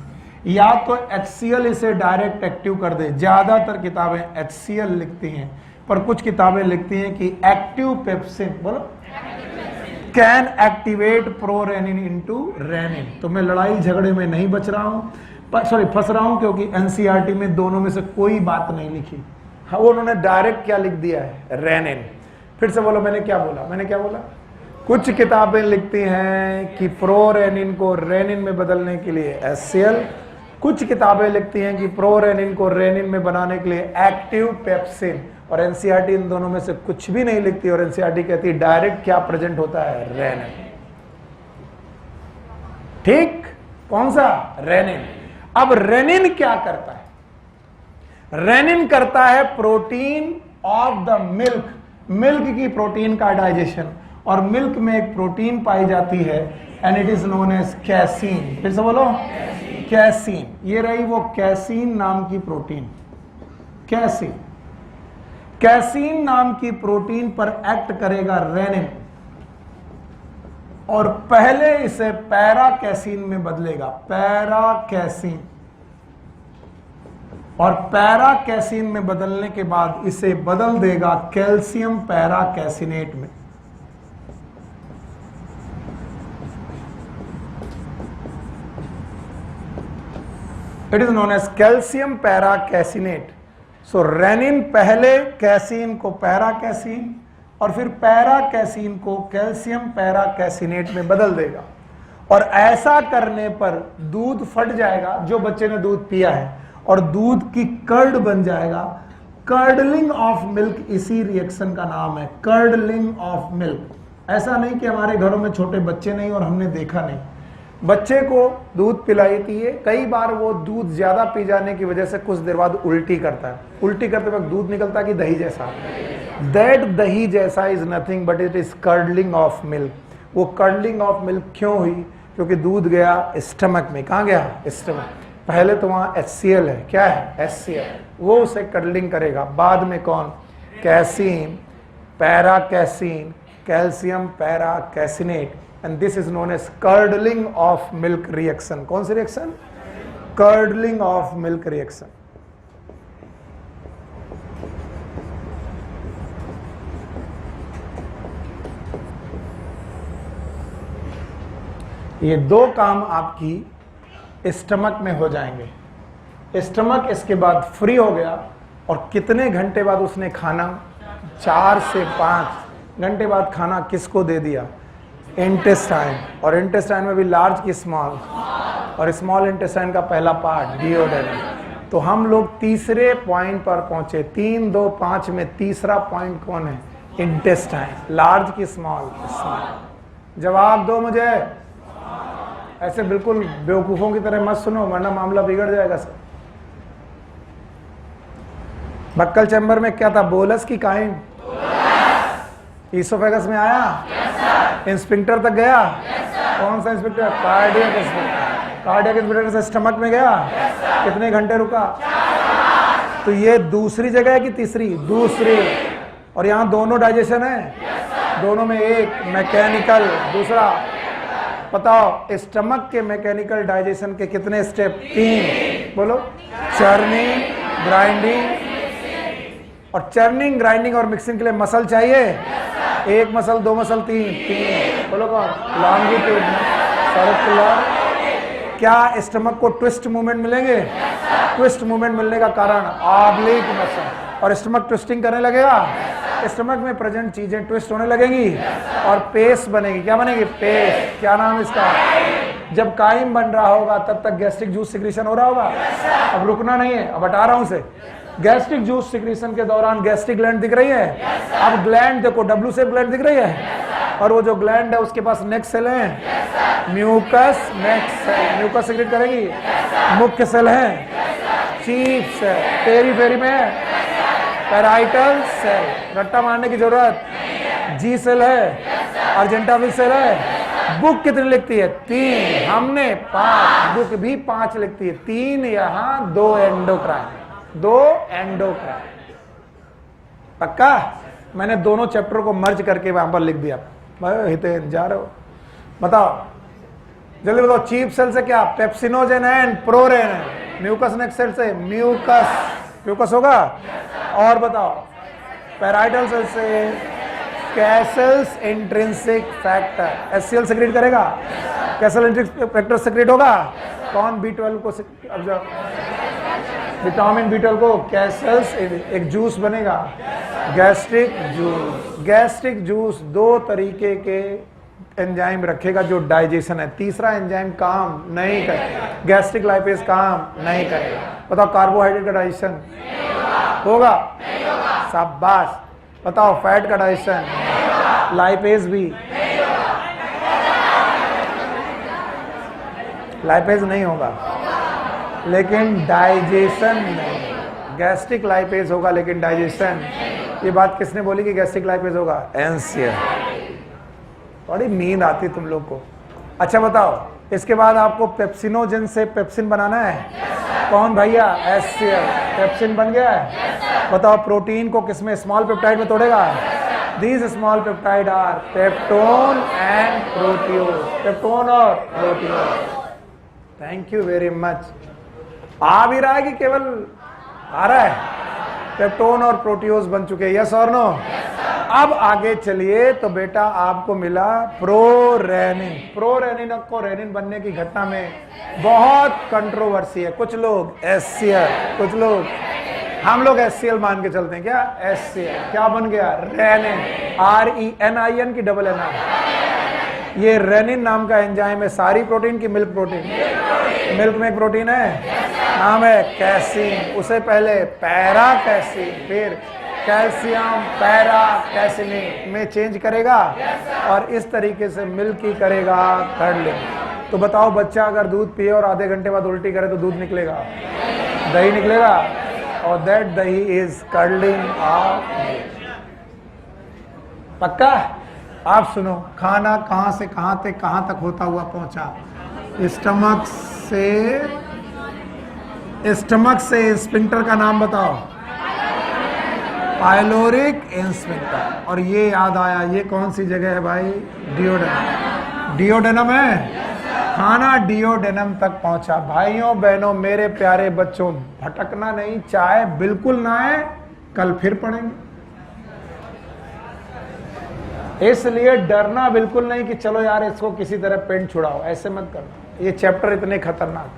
या तो HCl इसे डायरेक्ट एक्टिव कर दे। ज्यादातर किताबें HCl लिखती हैं, पर कुछ किताबें लिखती हैं कि एक्टिव पेप्सिन, बोलो, can activate prorenin into renin. तो मैं लड़ाई झगड़े में नहीं बच रहा हूं, फंस रहा हूं, क्योंकि एनसीईआरटी में दोनों में से कोई बात नहीं लिखी। हाँ, उन्होंने डायरेक्ट क्या लिख दिया है, रेनिन। फिर से बोलो, मैंने क्या बोला, मैंने क्या बोला? कुछ किताबें लिखती हैं कि प्रोरेनिन को रेनिन में बदलने के लिए HCl, कुछ किताबें लिखती हैं कि प्रोरेनिन को रेनिन में बनाने के लिए एक्टिव पेप्सिन। और एनसीईआरटी इन दोनों में से कुछ भी नहीं लिखती, और एनसीईआरटी कहती है डायरेक्ट क्या प्रेजेंट होता है, रेनिन। ठीक, कौन सा, रेनिन। अब रेनिन क्या करता है? रेनिन करता है protein of the milk, milk की प्रोटीन का डाइजेशन। और मिल्क में एक प्रोटीन पाई जाती है and it is known as casein. फिर से बोलो, कैसीन। ये रही वो कैसीन नाम की प्रोटीन। कैसीन, कैसीन नाम की प्रोटीन पर एक्ट करेगा रेनिन, और पहले इसे पैरा कैसीन में बदलेगा, पैरा कैसीन। और पैरा कैसीन में बदलने के बाद इसे बदल देगा कैल्शियम पैरा कैसिनेट में। It is known as calcium para caseinate. So rennin पहले कैसीन को पैरा कैसीन, और फिर पैरा कैसीन को कैल्शियम पैरा कैसिनेट में बदल देगा। और ऐसा करने पर दूध फट जाएगा, जो बच्चे ने दूध पिया है, और दूध की कर्ड बन जाएगा। कर्डलिंग ऑफ मिल्क इसी रिएक्शन का नाम है, कर्डलिंग ऑफ मिल्क। ऐसा नहीं कि हमारे घरों में छोटे बच्चे नहीं और हमने देखा नहीं, बच्चे को दूध पिलाती है, कई बार वो दूध ज्यादा पी जाने की वजह से कुछ देर बाद उल्टी करता है। उल्टी करते वक्त दूध निकलता है कि दही जैसा, दैट दही जैसा is nothing but it is curdling of milk. वो कर्डलिंग ऑफ मिल्क क्यों हुई? क्योंकि दूध गया स्टमक में। कहाँ गया? स्टमक। पहले तो वहाँ HCl है, क्या है? HCl, वो उसे कर्डलिंग करेगा। बाद में कौन? Casein, para casein, calcium para caseinate, and this is known as curdling of milk reaction। कौन सी reaction? curdling of milk reaction। ये दो काम आपकी स्टमक में हो जाएंगे। स्टमक इसके बाद फ्री हो गया, और कितने घंटे बाद उसने खाना? 4 से 5 घंटे बाद खाना किसको दे दिया? इंटेस्टाइन। और इंटेस्टाइन में भी लार्ज की स्मॉल, और स्मॉल इंटेस्टाइन का पहला पार्ट डिओडेनम। तो हम लोग तीसरे पॉइंट पर पहुंचे। 3, 2, 5 में तीसरा पॉइंट कौन है? इंटेस्टाइन। लार्ज की स्मॉल, स्मॉल। जवाब दो मुझे, ऐसे बिल्कुल बेवकूफों की तरह मत सुनो, वरना मामला बिगड़ जाएगा सर। बक्कल चैम्बर में क्या था? बोलस की काइंड, ईसोफेगस में आया, इंस्पिंक्टर तक गया। कौन सा inspector? Cardiac inspector. Cardiac inspector से स्टमक में गया। कितने घंटे रुका? तो ये दूसरी जगह है कि तीसरी? दूसरी। और यहाँ दोनों डाइजेशन है। दोनों में एक मैकेनिकल, दूसरा बताओ स्टमक के मैकेनिकल डाइजेशन के कितने स्टेप? 3। बोलो, चर्निंग, ग्राइंडिंग। और चर्निंग, ग्राइंडिंग और मिक्सिंग के लिए मसल चाहिए। एक मसल, दो मसल, तीन। बोलो कौन? Longitude, circular. क्या स्टमक को ट्विस्ट मूवमेंट मिलेंगे? ट्विस्ट मूवमेंट मिलने का कारण ऑब्लिक मसल। और स्टमक ट्विस्टिंग करने लगेगा, स्टमक में प्रेजेंट चीजें ट्विस्ट होने लगेंगी और पेस बनेगी। क्या बनेगी? पेस। क्या नाम इसका? जब काइम बन रहा होगा तब तक गैस्ट्रिक जूस सिक्रीशन हो रहा होगा। अब रुकना नहीं है, अब हटा रहा हूं उसे। गैस्ट्रिक जूस सिक्रीशन के दौरान गैस्ट्रिक ग्लैंड दिख रही है। अब ग्लैंड देखो, डब्ल्यू शेप ग्लैंड दिख रही है, और वो जो ग्लैंड है उसके पास नेक सेल है, mucus, neck cell, mucus secrete करेगी। मुख्य सेल है, चीफ सेल, पेरीफेरी में है, पैराइटल सेल, रट्टा मारने की जरूरत, जी सेल है, अर्जेंटाविल सेल है। बुक कितनी लिखती है? 3। हमने 5, बुक भी 5 लिखती है। 3 यहाँ, 2 एंडोक्राइन, 2 एंडोक्राइन। पक्का? मैंने दोनों चैप्टर को मर्ज करके वहां पर लिख दिया। हितेन जा रहे हो? बताओ जल्दी बताओ। चीफ सेल से क्या? Pepsinogen and prorenin. Mucous neck cell से म्यूकस, म्यूकस होगा। और बताओ पैराइटल सेल से Castle's intrinsic factor, HCL secrete करेगा। कैसल इंट्रिंसिक फैक्टर सेक्रेट होगा। कौन? B12 को, विटामिन B12 को कैसल्स, एक जूस बनेगा, गैस्ट्रिक जूस। गैस्ट्रिक जूस 2 तरीके के एंजाइम रखेगा जो डाइजेशन है। तीसरा एंजाइम काम नहीं करेगा, गैस्ट्रिक लाइपेज काम नहीं करेगा। बताओ कार्बोहाइड्रेट का डाइजेशन होगा? शाबाश। बताओ फैट का डाइजेशन, लाइपेज भी, लाइपेज नहीं होगा लेकिन डाइजेशन नहीं। गैस्ट्रिक लाइपेज होगा लेकिन डाइजेशन। ये बात किसने बोली कि गैस्ट्रिक लाइपेज होगा? एनसीएल। बड़ी नींद आती तुम लोग को। अच्छा बताओ, इसके बाद आपको पेप्सिनोजेन से पेप्सिन बनाना है। कौन भैया? एचसीएल। पेप्सिन बन गया है। बताओ प्रोटीन को किसमें? स्मॉल पेप्टाइड में तोड़ेगा। These small peptide are peptone and proteose. Peptone और proteose. Thank you very much. आ भी रहा है कि केवल आ रहा है? पेप्टोन और प्रोटियोज बन चुके हैं, यस और नो? अब आगे चलिए तो बेटा आपको मिला प्रोरेनिन। प्रोरेनिन को रेनिन बनने की घटना में बहुत कंट्रोवर्सी है। कुछ लोग एचसीएल, कुछ लोग, हम लोग एचसीएल मान के चलते हैं। क्या? एचसीएल। क्या बन गया? रेनिन। RENIN की डबल NI। ये रेनिन नाम का एंजाइम है। सारी प्रोटीन की मिल्क प्रोटीन? मिल्क में एक प्रोटीन है, नाम है कैसीन। उसे पहले पैरा कैसीन, फिर कैल्शियम पैरा कैसिनेट में चेंज करेगा और इस तरीके से मिल्की करेगा कर्डलिंग। तो बताओ बच्चा अगर दूध पिए और आधे घंटे बाद उल्टी करे तो दूध निकलेगा, दही निकलेगा, और दैट दही इज कर्डलिंग ऑफ मिल्क। पक्का? आप सुनो, खाना कहां से कहां तक होता हुआ पहुंचा? स्टमक से स्फिंक्टर का नाम बताओ। Pyloric sphincter. और ये याद आया, ये कौन सी जगह है भाई? डियोडेनम। डियोडेनम है। खाना डियोडेनम तक पहुंचा। भाइयों बहनों मेरे प्यारे बच्चों, भटकना नहीं, चाहे बिल्कुल ना है, कल फिर पढ़ेंगे। इसलिए डरना बिल्कुल नहीं कि चलो यार इसको किसी तरह पेंट छुड़ाओ, ऐसे मत करना। ये चैप्टर इतने खतरनाक।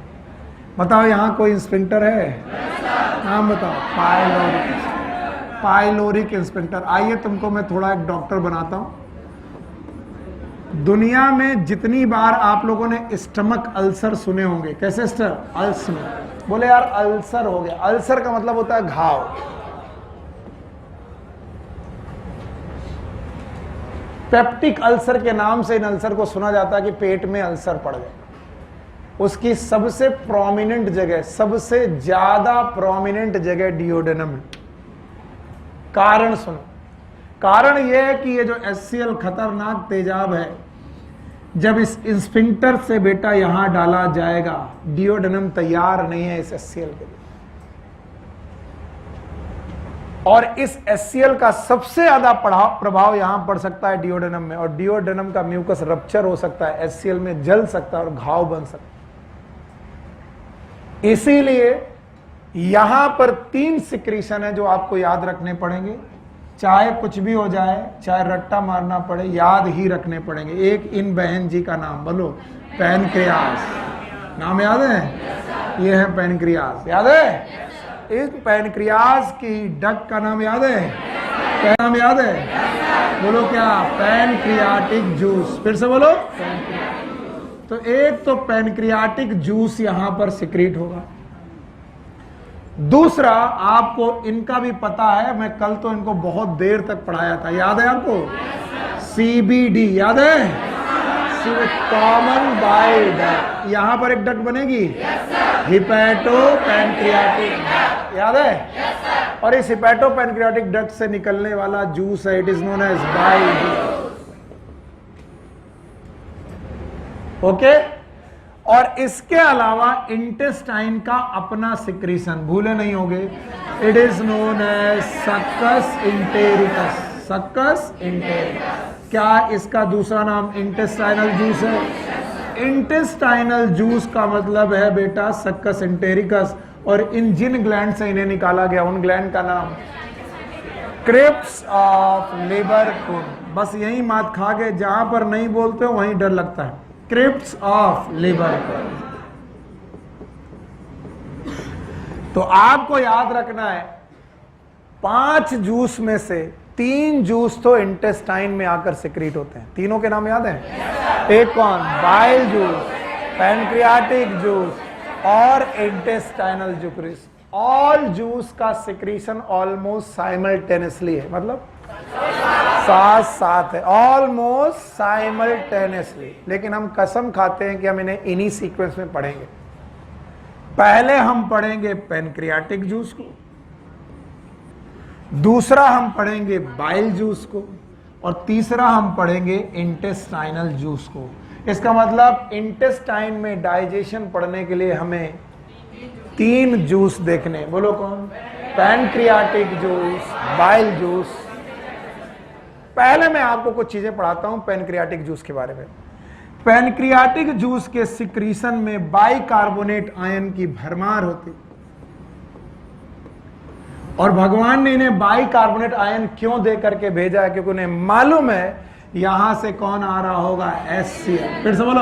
बताओ यहाँ कोई इंस्पेक्टर है? नाम बताओ। Pyloric, pyloric inspector. आइए तुमको मैं थोड़ा एक डॉक्टर बनाता हूं। दुनिया में जितनी बार आप लोगों ने स्टमक अल्सर सुने होंगे, कैसे स्टर अल्सर, बोले यार अल्सर हो गया। अल्सर का मतलब होता है घाव। पेप्टिक अल्सर के नाम से इन अल्सर को सुना जाता है कि पेट में अल्सर पड़ गया। उसकी सबसे प्रोमिनेंट जगह, सबसे ज्यादा प्रोमिनेंट जगह डियोडेनम है। कारण सुनो, कारण यह है कि ये जो एचसीएल खतरनाक तेजाब है, जब इस स्फिंक्टर से बेटा यहां डाला जाएगा, डियोडेनम तैयार नहीं है इस एचसीएल के लिए। और इस HCl का सबसे ज्यादा प्रभाव यहां पड़ सकता है डिओडेनम में, और डिओडेनम का म्यूकस रप्चर हो सकता है, HCl में जल सकता है और घाव बन सकता है। इसीलिए यहां पर 3 सिक्रीशन है जो आपको याद रखने पड़ेंगे, चाहे कुछ भी हो जाए, चाहे रट्टा मारना पड़े, याद ही रखने पड़ेंगे। एक इन बहन जी का नाम बोलो, पैनक्रियास, नाम याद है? ये है पैनक्रियास, याद है? इस पैनक्रियास की डक का नाम याद है? क्या नाम याद है? बोलो क्या? Pancreatic juice. फिर से बोलो। तो एक तो पैनक्रियाटिक जूस यहां पर सिक्रीट होगा। दूसरा, आपको इनका भी पता है, मैं कल तो इनको बहुत देर तक पढ़ाया था, याद है आपको? CBD याद है? Common bile duct. यहां पर एक डक्ट बनेगी, हिपैटो पैनक्रियाटिक, याद है? और इस हिपैटो पैनक्रियाटिक डक्ट से निकलने वाला जूस है, it is known as bile juice. Okay? और इसके अलावा इंटेस्टाइन का अपना सिक्रीशन, भूले नहीं होगे, it is known as succus entericus. Succus entericus. क्या इसका दूसरा नाम इंटेस्टाइनल जूस है? इंटेस्टाइनल जूस का मतलब है बेटा सक्कस इंटेरिकस। और इन जिन ग्लैंड से इन्हें निकाला गया, उन ग्लैंड का नाम क्रिप्स ऑफ लिबरकुन। बस यही मात खा गए, जहां पर नहीं बोलते हो वहीं डर लगता है। Crypts of Lieberkuhn. तो आपको याद रखना है, 5 जूस में से 3 जूस तो इंटेस्टाइन में आकर सिक्रीट होते हैं। तीनों के नाम याद हैं? एक कौन? बाइल जूस, पैनक्रियाटिक जूस और इंटेस्टाइनल जूस। ऑल जूस का सिक्रीशन ऑलमोस्ट साइमल्टेनियसली है, मतलब साथ साथ है, ऑलमोस्ट साइमल्टेनियसली। लेकिन हम कसम खाते हैं कि हम इन्हें इन्हीं सीक्वेंस में पढ़ेंगे। पहले हम पढ़ेंगे पैनक्रियाटिक जूस को, दूसरा हम पढ़ेंगे बाइल जूस को, और तीसरा हम पढ़ेंगे इंटेस्टाइनल जूस को। इसका मतलब इंटेस्टाइन में डाइजेशन पढ़ने के लिए हमें 3 जूस देखने। बोलो कौन? Pancreatic juice, bile juice. पहले मैं आपको कुछ चीजें पढ़ाता हूं पैनक्रियाटिक जूस के बारे में। पैनक्रियाटिक जूस के सिक्रीशन में बाइकार्बोनेट आयन की भरमार होती, और भगवान ने इन्हें बाइकार्बोनेट आयन क्यों दे करके भेजा है? क्योंकि उन्हें मालूम है यहां से कौन आ रहा होगा? HCl। फिर से बोलो।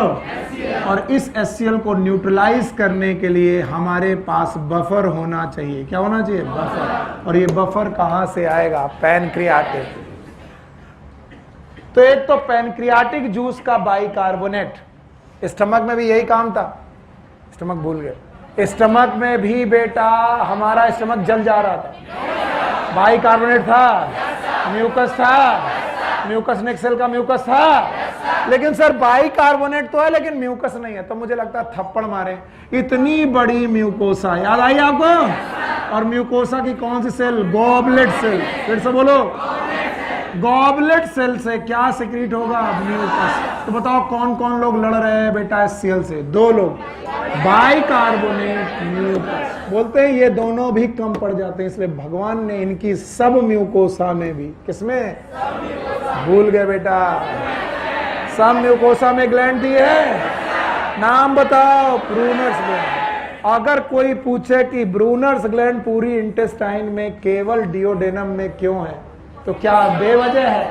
और इस HCl को न्यूट्रलाइज करने के लिए हमारे पास बफर होना चाहिए। क्या होना चाहिए? बफर। और ये बफर कहां से आएगा? पैनक्रियाटिक। तो एक तो पैनक्रियाटिक जूस का बाइकार्बोनेट, स्टमक में भी यही काम था। स्टमक भूल गए, स्टमक में भी बेटा हमारा स्टमक जल जा रहा था। बाइकार्बोनेट था, म्यूकस था, म्यूकस नेक्सेल का म्यूकस था। लेकिन सर बाइकार्बोनेट तो है लेकिन म्यूकस नहीं है, तो मुझे लगता है थप्पड़ मारे। इतनी बड़ी म्यूकोसा, याद आई आपको? और म्यूकोसा की कौन सी सेल? Goblet cell. फिर से बोलो। गॉबलेट सेल से क्या सिक्रीट होगा? म्यूकस। तो बताओ कौन कौन लोग लड़ रहे हैं बेटा HCl से? 2 लोग, बाइकार्बोनेट, म्यूकस। बोलते हैं ये दोनों भी कम पड़ जाते हैं, इसलिए भगवान ने इनकी सब म्यूकोसा में भी, किसमें? भूल गए बेटा? सब म्यूकोसा में ग्लैंड दी है। नाम बताओ? Brunner's gland. अगर कोई पूछे कि ब्रूनर्स ग्लैंड पूरी इंटेस्टाइन में केवल डिओडेनम में क्यों है, तो क्या बेवजह है?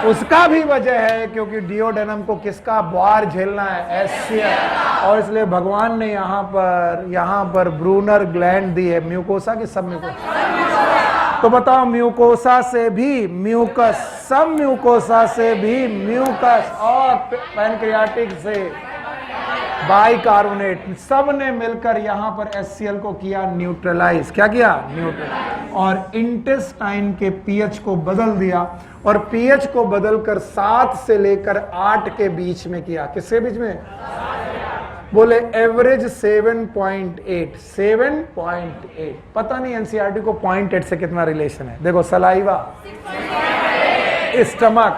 उसका भी वजह है, क्योंकि डिओडेनम को किसका वार झेलना है? HCl। और इसलिए भगवान ने यहां पर ब्रूनर ग्लैंड दी है। म्यूकोसा की सब म्यूकोसा। तो बताओ म्यूकोसा से भी म्यूकस, सब म्यूकोसा से भी म्यूकस, और पैनक्रियाटिक से बाइकार्बोनेट, सब ने मिलकर यहां पर HCl को किया न्यूट्रलाइज। क्या किया? न्यूट्रलाइज। और इंटेस्टाइन के pH को बदल दिया, और pH को बदलकर 7 से लेकर 8 के बीच में किया। किसके बीच में? बोले एवरेज 7.8। 7.8। पता नहीं NCERT को 0.8 से कितना रिलेशन है। देखो, सलाइवा, स्टमक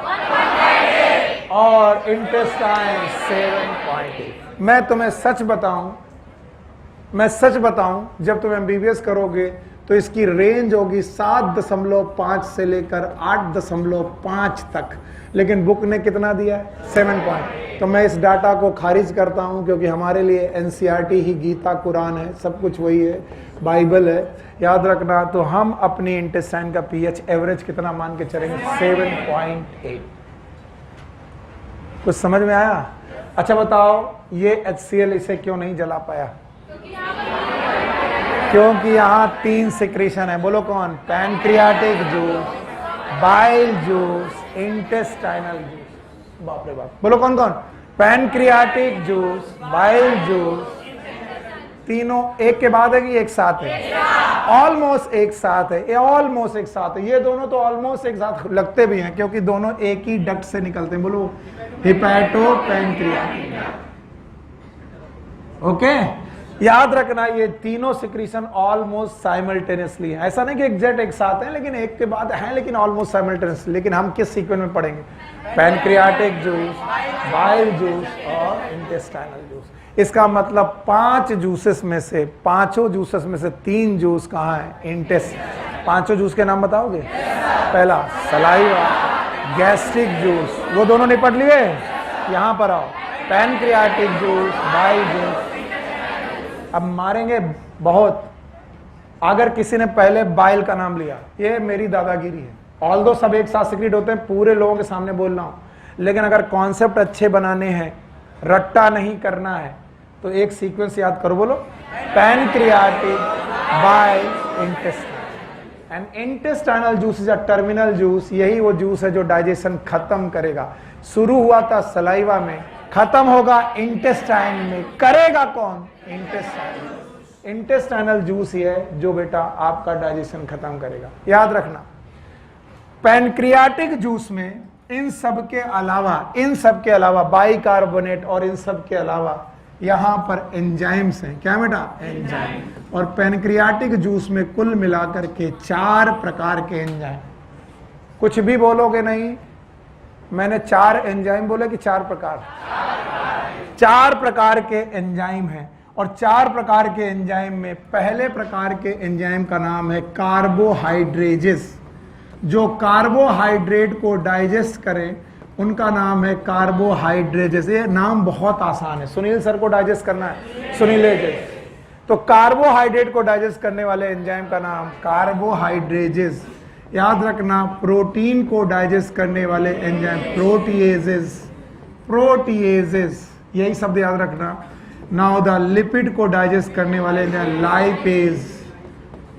और इंटेस्टाइन 7.8। मैं तुम्हें सच बताऊं, जब तुम MBBS करोगे तो इसकी रेंज होगी 7.5 से लेकर 8.5 तक, लेकिन बुक ने कितना दिया है 7 पॉइंट। तो मैं इस डाटा को खारिज करता हूं, क्योंकि हमारे लिए एनसीईआरटी ही गीता कुरान है, सब कुछ वही है, बाइबल है, याद रखना। तो हम अपनी इंटेस्टाइन का पीएच एवरेज कितना मान के चलेंगे 7.8। कुछ समझ में आया? अच्छा बताओ ये HCl इसे क्यों नहीं जला पाया? क्योंकि यहाँ 3 सिक्रीशन है। बोलो कौन? Pancreatic juice, bile juice, intestinal juice. बाप रे बाप, बोलो कौन कौन? पैनक्रियाटिक जूस, बाइल जूस, तीनों एक के बाद है कि एक साथ है? ऑलमोस्ट एक साथ है, ये ऑलमोस्ट एक साथ है। ये दोनों तो ऑलमोस्ट एक साथ लगते भी हैं, क्योंकि दोनों एक ही डक्ट से निकलते हैं। बोलो हिपैटो पैनक्रियाटिक। ओके, याद रखना ये तीनों सिक्रीशन ऑलमोस्ट साइमल्टेनियसली है। ऐसा नहीं कि एग्जैक्ट एक साथ हैं, लेकिन एक के बाद हैं, लेकिन ऑलमोस्ट साइमल्टेनियसली। लेकिन हम किस सीक्वेंस में पढ़ेंगे? पैनक्रियाटिक जूस, बाइल जूस और इंटेस्टाइनल जूस। इसका मतलब 5 जूसेस में से, 5 जूसेस में से 3 जूस कहाँ है? इंटेस्ट। 5 जूस के नाम बताओगे? पहला सलाइवा, गैस्ट्रिक जूस, वो दोनों निपट लिए। यहां पर आओ, पैनक्रियाटिक जूस, बाइल जूस। अब मारेंगे बहुत अगर किसी ने पहले बाइल का नाम लिया, ये मेरी दादागिरी है। ऑल्दो सब एक साथ सिक्रीट होते हैं, पूरे लोगों के सामने बोल रहा हूं, लेकिन अगर कॉन्सेप्ट अच्छे बनाने हैं, रट्टा नहीं करना है, तो एक सीक्वेंस याद करो। बोलो pancreatic, bile, intestine. And intestinal juice is a terminal juice. यही वो जूस है जो डाइजेशन खत्म करेगा। शुरू हुआ था सलाइवा में, खत्म होगा इंटेस्टाइन में। करेगा कौन? इंटेस्टाइन। इंटेस्टाइनल जूस ही है जो बेटा आपका डाइजेशन खत्म करेगा। याद रखना, पैनक्रियाटिक जूस में इन सब के अलावा बाइकार्बोनेट और इन सब के अलावा यहां पर एंजाइम्स हैं। क्या बेटा? एंजाइम। और पैनक्रियाटिक जूस में कुल मिलाकर के 4 प्रकार के एंजाइम। कुछ भी बोलोगे नहीं, मैंने 4 एंजाइम बोले कि 4 प्रकार? 4 प्रकार के एंजाइम हैं। और 4 प्रकार के एंजाइम में पहले प्रकार के एंजाइम का नाम है कार्बोहाइड्रेजेस। जो कार्बोहाइड्रेट को डाइजेस्ट करें उनका नाम है कार्बोहाइड्रेजेस। ये नाम बहुत आसान है, सुनील सर को डाइजेस्ट करना है, सुनील। तो कार्बोहाइड्रेट को डाइजेस्ट करने वाले एंजाइम का नाम कार्बोहाइड्रेजेस। याद रखना, प्रोटीन को डाइजेस्ट करने वाले एंजाइम प्रोटीएजेस, यही शब्द याद रखना। नाउ द लिपिड को डाइजेस्ट करने वाले एंजाइम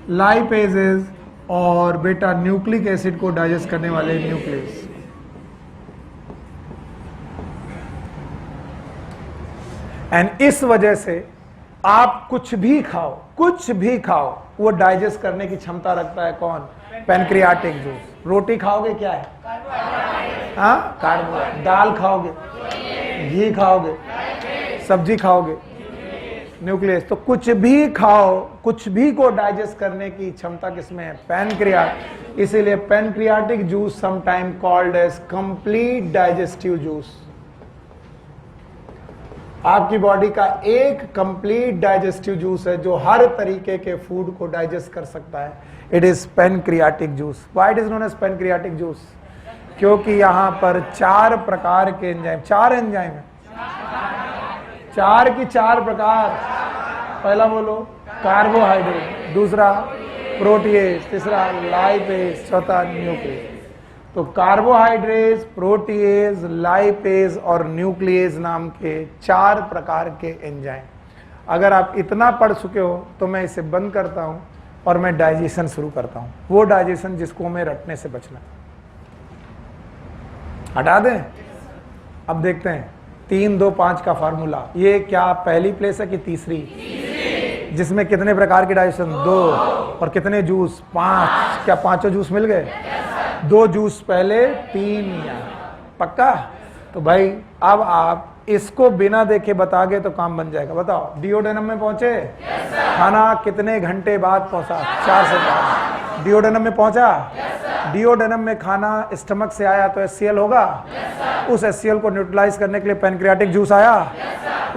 लाइपेजेस। और बेटा न्यूक्लिक एसिड को डाइजेस्ट करने वाले न्यूक्लियस। एंड इस वजह से आप कुछ भी खाओ वो डाइजेस्ट करने की क्षमता रखता है। कौन? Pancreatic juice. रोटी खाओगे क्या है? हाँ, कार्बोहाइड्रेट। दाल खाओगे, घी खाओगे, सब्जी खाओगे, न्यूक्लियस। तो कुछ भी खाओ, कुछ भी को डाइजेस्ट करने की क्षमता किसमें है? पैनक्रियाट। इसीलिए pancreatic juice sometime called as complete digestive juice. आपकी बॉडी का एक कंप्लीट डाइजेस्टिव जूस है जो हर तरीके के फूड को डाइजेस्ट कर सकता है। It is pancreatic juice. Why it is known as pancreatic juice? क्योंकि यहां पर 4 प्रकार के एंजाइम, 4 एंजाइम है, 4 की 4 प्रकार। पहला बोलो कार्बोहाइड्रेट, दूसरा प्रोटीएज, तीसरा लाइपेज, चौथा न्यूक्लियस। तो कार्बोहाइड्रेट, प्रोटीएज, लाइपेज और न्यूक्लियस नाम के 4 प्रकार के एंजाइम। अगर आप इतना पढ़ चुके हो तो मैं इसे बंद करता हूं और मैं डाइजेशन शुरू करता हूं। वो डाइजेशन जिसको हमें रटने से बचना। हटा दें? अब देखते हैं 3, 2, 5 का फार्मूला। ये क्या पहली प्लेस है कि तीसरी? जिसमें कितने प्रकार के डाइजेशन? 2। और कितने जूस? 5। क्या 5 जूस मिल गए? 2 जूस पहले, 3 पक्का? तो भाई अब आप इसको बिना देखे बता गए तो काम बन जाएगा। बताओ, डिओडेनम में पहुंचे? खाना कितने घंटे बाद पहुंचा? 4 से 5। डिओडेनम में पहुंचा? डिओडेनम में खाना स्टमक से आया तो HCl होगा। उस HCl को न्यूट्रलाइज करने के लिए पैनक्रियाटिक जूस आया।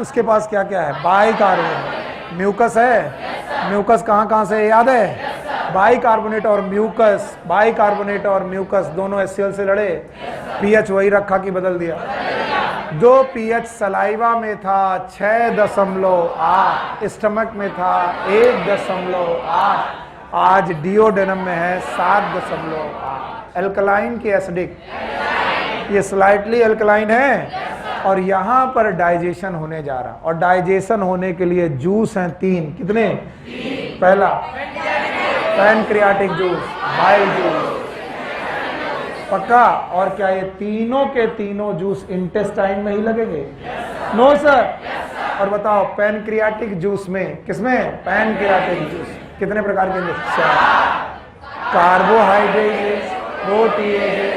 उसके पास क्या क्या है? बाइकार्बोनेट, म्यूकस है। म्यूकस कहां कहां से याद है? बाइकार्बोनेट और म्यूकस, बाइकार्बोनेट और म्यूकस दोनों HCl से लड़े, पीएच वही रखा कि बदल दिया? जो पीएच सलाइवा में था 6.8, स्टमक में था 1.8, आज डिओडेनम में है 7.8। एल्कलाइन की एसिडिक, ये स्लाइटली एल्कलाइन है और यहाँ पर डाइजेशन होने जा रहा, और डाइजेशन होने के लिए जूस हैं 3, कितने? पहला पैनक्रियाटिक जूस, बाइल जूस, पक्का? और क्या ये तीनों के तीनों जूस इंटेस्टाइन में ही लगेंगे? No sir. और बताओ पैनक्रियाटिक जूस में, किसमें? पैनक्रियाटिक जूस कितने प्रकार के? 4। कार्बोहाइड्रेट, प्रोटीन,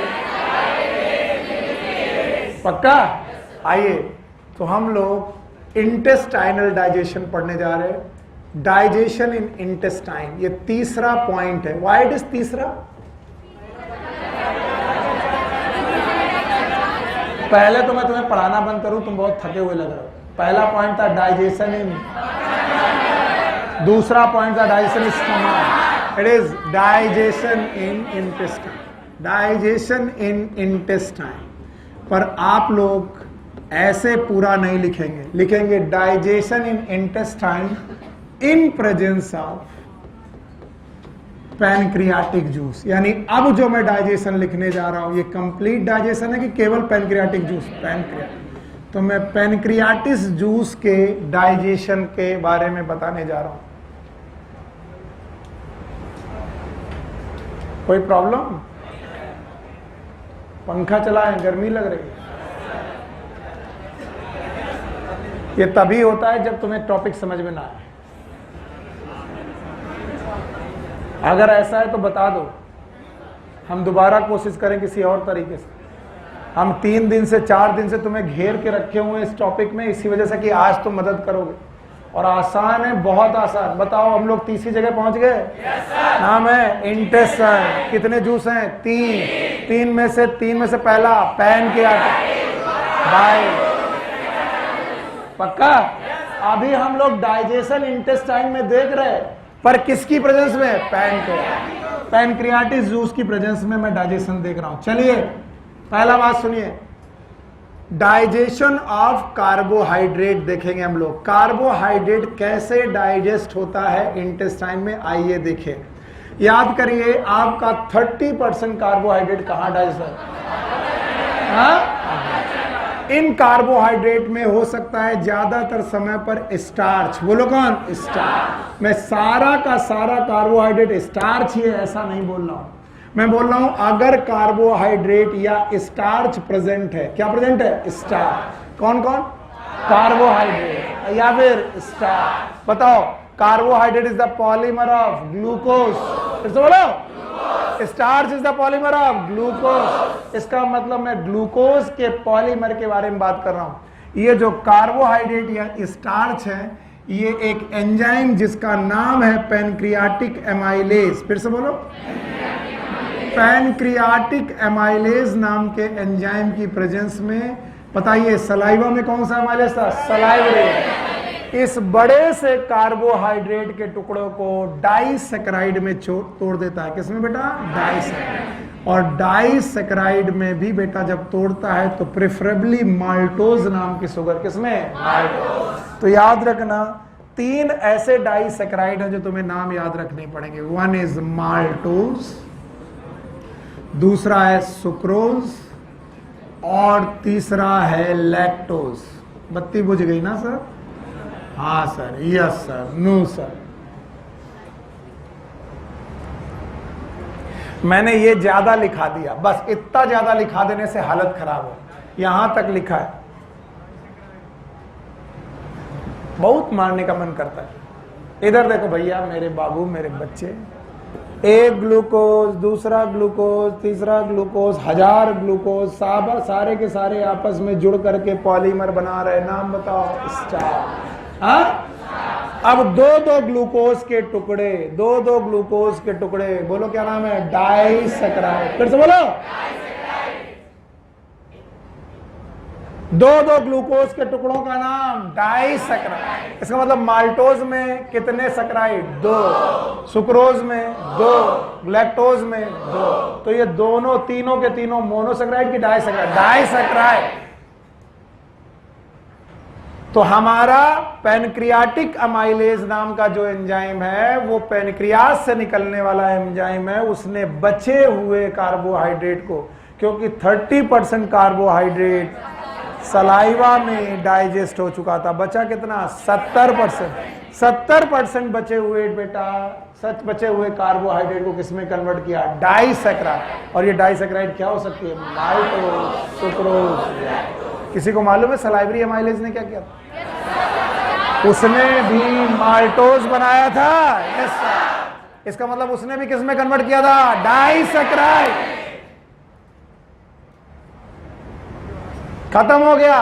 पक्का? आइए तो हम लोग इंटेस्टाइनल डाइजेशन पढ़ने जा रहे हैं। डाइजेशन इन इंटेस्टाइन, ये तीसरा पॉइंट है। व्हाई इट इज तीसरा? पहले तो मैं तुम्हें पढ़ाना बंद करूं, तुम बहुत थके हुए लग रहे हो। पहला पॉइंट था डाइजेशन इन, दूसरा पॉइंट था digestion in stomach. It is digestion in intestine, digestion in intestine. पर आप लोग ऐसे पूरा नहीं लिखेंगे, लिखेंगे digestion in intestine in presence of pancreatic juice. यानी अब जो मैं डाइजेशन लिखने जा रहा हूं ये कंप्लीट डाइजेशन है कि केवल पैनक्रियाटिक जूस? पैनक्रियाटिक। तो मैं पैनक्रियाटिस जूस के डाइजेशन के बारे में बताने जा रहा हूं। कोई प्रॉब्लम? पंखा चलाएं, गर्मी लग रही है। ये तभी होता है जब तुम्हें टॉपिक समझ में ना आए। अगर ऐसा है तो बता दो, हम दोबारा कोशिश करें किसी और तरीके से। हम 3 दिन से 4 दिन से तुम्हें घेर के रखे हुए इस टॉपिक में, इसी वजह से कि आज तुम मदद करोगे। और आसान है, बहुत आसान। बताओ हम लोग तीसरी जगह पहुंच गए। नाम है इंटेस्टाइन। कितने जूस हैं? 3। 3 में से पहला पैनक्रियाटिक, बाइल, पक्का? अभी हम लोग डाइजेशन इंटेस्टाइन में देख रहे हैं, पर किसकी प्रेजेंस में? पैनक्रियाटिस जूस की प्रेजेंस में मैं डाइजेशन देख रहा हूं। चलिए पहला बात सुनिए, डाइजेशन ऑफ कार्बोहाइड्रेट देखेंगे हम लोग। कार्बोहाइड्रेट कैसे डाइजेस्ट होता है इंटेस्टाइन में, आइए देखें। याद करिए, आपका 30% कार्बोहाइड्रेट कहां डाइजेस्ट है? इन कार्बोहाइड्रेट में हो सकता है ज्यादातर समय पर स्टार्च। बोलो कौन? स्टार्च। मैं सारा का सारा कार्बोहाइड्रेट स्टार्च ही है ऐसा नहीं बोल रहा हूं। मैं बोल रहा हूं अगर कार्बोहाइड्रेट या स्टार्च प्रेजेंट है, क्या प्रेजेंट है? स्टार्च। कौन कौन? कार्बोहाइड्रेट या फिर स्टार्च। बताओ, carbohydrate is the polymer of glucose. फिर से बोलो, starch is the polymer of glucose. इसका मतलब मैं ग्लूकोज के पॉलीमर के बारे में बात कर रहा हूं। ये जो कार्बोहाइड्रेट या स्टार्च है, ये एक एंजाइम जिसका नाम है पैनक्रियाटिक एमाइलेज। फिर से बोलो, पैनक्रियाटिक एमाइलेज नाम के एंजाइम की प्रेजेंस में, बताइए सलाइवा में कौन सा एमाइलेज था? सलाइवरेट। इस बड़े से कार्बोहाइड्रेट के टुकड़ों को डाइसैकेराइड में तोड़ देता है। किसमें बेटा? डाइसैकेराइड। और डाइसैकेराइड में भी बेटा जब तोड़ता है तो प्रेफरेबली माल्टोज नाम की शुगर। किसमें? माल्टोज। तो याद रखना, 3 ऐसे डाइसैकेराइड हैं जो तुम्हें नाम याद रखने पड़ेंगे। 1 इज माल्टोज, दूसरा है सुक्रोज और तीसरा है लैक्टोज। बत्ती बुझ गई ना सर? हाँ sir, yes sir, no sir. मैंने ये ज्यादा लिखा दिया, बस इतना ज्यादा लिखा देने से हालत खराब हो। यहां तक लिखा है, बहुत मारने का मन करता है। इधर देखो भैया, मेरे बाबू, मेरे बच्चे, एक ग्लूकोज, दूसरा ग्लूकोज, तीसरा ग्लूकोज, 1000 ग्लूकोज, सारे के सारे आपस में जुड़ करके पॉलीमर बना रहे। नाम बताओ? स्टार्च। अब 2-2 ग्लूकोज के टुकड़े, 2-2 ग्लूकोज के टुकड़े, बोलो क्या नाम है? डाइसैकेराइड। फिर से बोलो। दो दो ग्लूकोज के टुकड़ों का नाम डाइसैकराइड। इसका मतलब माल्टोज में कितने सैकराइड? 2, सुक्रोज में 2, लैक्टोज में 2। तो ये दोनों तीनों के तीनों मोनोसैकराइड की डाइसैकराइड? डाइसैकराइड। तो हमारा पैनक्रियाटिक अमाइलेज नाम का जो एंजाइम है वो पैनक्रियास से निकलने वाला एंजाइम है, उसने बचे हुए कार्बोहाइड्रेट को, क्योंकि 30% कार्बोहाइड्रेट सलाइवा में डाइजेस्ट हो चुका था, बचा कितना? 70%। 70% बचे हुए बेटा, सच बचे हुए कार्बोहाइड्रेट को किसमें कन्वर्ट किया? डाइसैकराइड। और ये डाइसैकराइड क्या हो सकती है? Maltose, sucrose. किसी को मालूम है सलाइवरी अमाइलेज ने क्या किया था? उसने भी माल्टोज बनाया था। यस, इसका मतलब उसने भी किसमें कन्वर्ट किया था? डाइसैकराइड। खत्म हो गया।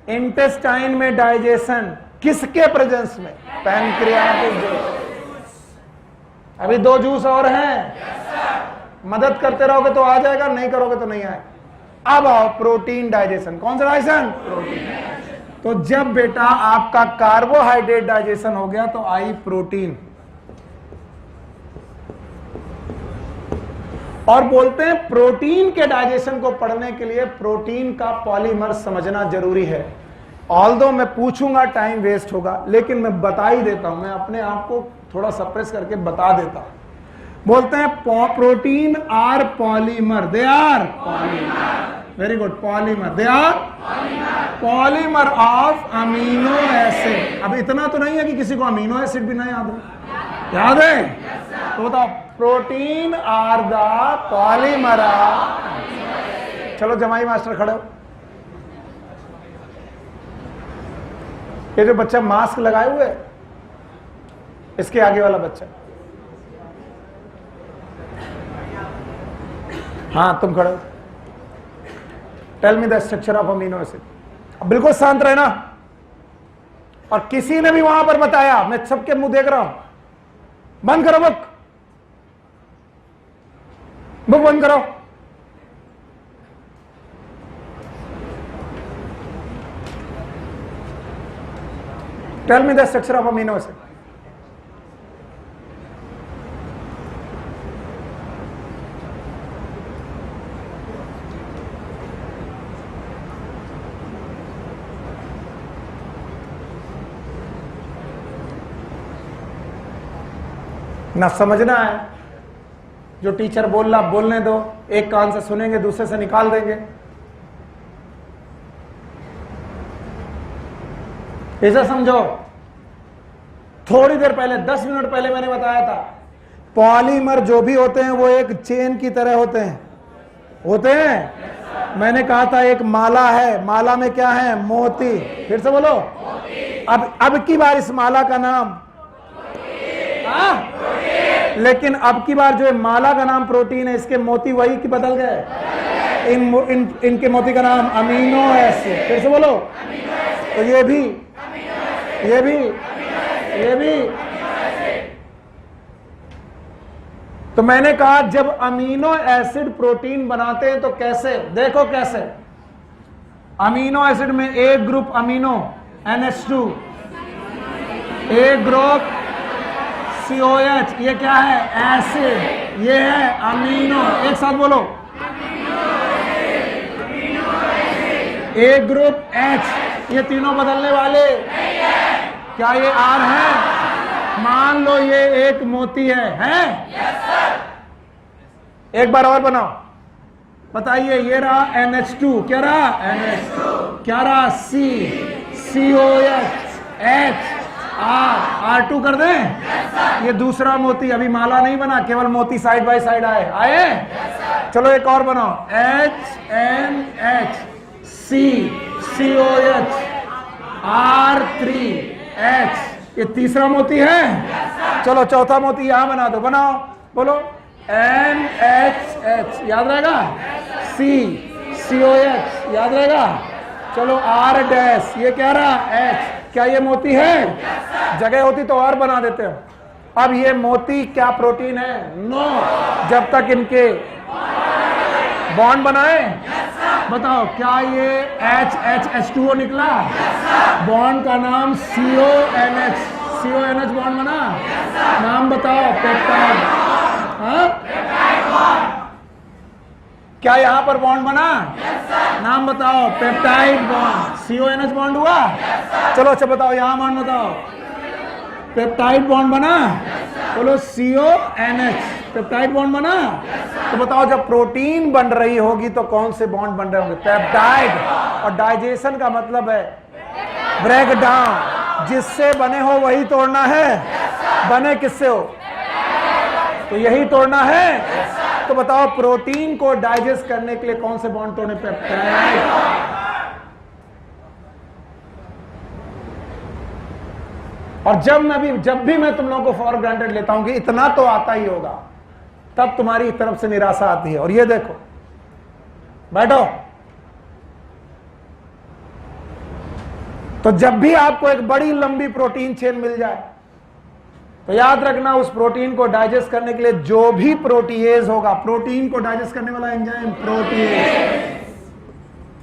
इंटेस्टाइन में डाइजेशन किसके प्रेजेंस में? Pancreatic juice. अभी 2 जूस और हैं, मदद करते रहोगे तो आ जाएगा, नहीं करोगे तो नहीं आएगा। अब आओ प्रोटीन डाइजेशन। कौन सा डाइजेशन? प्रोटीन। तो जब बेटा आपका कार्बोहाइड्रेट डाइजेशन हो गया तो आई प्रोटीन। और बोलते हैं प्रोटीन के डाइजेशन को पढ़ने के लिए प्रोटीन का पॉलीमर समझना जरूरी है। ऑल्दो मैं पूछूंगा टाइम वेस्ट होगा, लेकिन मैं बता ही देता हूं, मैं अपने आप को थोड़ा सप्रेस करके बता देता हूं। बोलते हैं protein are polymer, they are polymer. Very good, polymer, they are polymer of amino acid. अब इतना तो नहीं है कि किसी को अमीनो एसिड भी नहीं याद हो, याद है? तो बताओ, प्रोटीन आर द पॉलीमर। चलो जमाई मास्टर खड़े हो। ये जो बच्चा मास्क लगाए हुए, इसके आगे वाला बच्चा, हाँ तुम खड़े हो। Tell me the structure of amino acid. अब बिल्कुल शांत रहना, और किसी ने भी वहां पर बताया, मैं सबके मुंह देख रहा हूं। बंद करो बुक, बुक बंद करो। Tell me the structure of amino acid. ना समझना है, जो टीचर बोल रहा बोलने दो, एक कान से सुनेंगे दूसरे से निकाल देंगे। ऐसा समझो, थोड़ी देर पहले 10 मिनट पहले मैंने बताया था, पॉलीमर जो भी होते हैं वो एक चेन की तरह होते हैं। मैंने कहा था एक माला है, माला में क्या है? मोती। फिर से बोलो। अब की बार इस माला का नाम, लेकिन अब की बार जो माला का नाम प्रोटीन है, इसके मोती वही की बदल गए। इनके मोती का नाम अमीनो एसिड। फिर से बोलो। तो ये भी, ये भी, ये भी। तो मैंने कहा जब अमीनो एसिड प्रोटीन बनाते हैं तो कैसे? देखो कैसे। अमीनो एसिड में एक ग्रुप अमीनो NH2, एक ग्रुप COH, ये क्या है? एसिड। ये है अमीनो। एक साथ बोलो। एक ग्रुप H, ये तीनों बदलने वाले। क्या ये R है? मान लो ये एक मोती है? एक बार और बनाओ, बताइए। ये रहा NH2, क्या रहा? NH2, क्या रहा? C, COH, H, R2 कर दें। ये दूसरा मोती, अभी माला नहीं बना, केवल मोती साइड बाय साइड आए। चलो एक और बनाओ, HNH, C, COH, R3H, ये तीसरा मोती है। चलो चौथा मोती यहां बना दो, बनाओ, बोलो। NHH, याद रहेगा? C, COH, याद रहेगा? चलो R', ये क्या रहा? H, क्या ये मोती है? जगह होती तो और बना देते हो। अब ये मोती क्या प्रोटीन है? नो, जब तक इनके बॉन्ड बनाए बताओ क्या ये HH2O निकला? बॉन्ड का नाम CONH, CONH बॉन्ड बना। नाम बताओ पेप्टाइड। हाँ, क्या यहां पर बॉन्ड बना? नाम बताओ पेप्टाइड बॉन्ड। CONH बॉन्ड हुआ? चलो अच्छा बताओ यहां बॉन्ड बताओ। पेप्टाइड बॉन्ड बना? बोलो CONH, पेप्टाइड बॉन्ड बना। तो बताओ जब प्रोटीन बन रही होगी तो कौन से बॉन्ड बन रहे होंगे? पेप्टाइड। और डाइजेशन का मतलब है ब्रेक डाउन, जिससे बने हो वही तोड़ना है। बने किससे हो? तो यही तोड़ना है। तो बताओ प्रोटीन को डाइजेस्ट करने के लिए कौन से बॉन्ड तोड़ने? पेप्टाइड। और जब भी मैं तुम लोगों को फॉर ग्रांटेड लेता हूं कि इतना तो आता ही होगा, तब तुम्हारी तरफ से निराशा आती है। और ये देखो, बैठो। तो जब भी आपको एक बड़ी लंबी प्रोटीन चेन मिल जाए तो याद रखना उस प्रोटीन को डाइजेस्ट करने के लिए जो भी प्रोटीएज होगा, प्रोटीन को डाइजेस्ट करने वाला एंजाइम प्रोटीएज,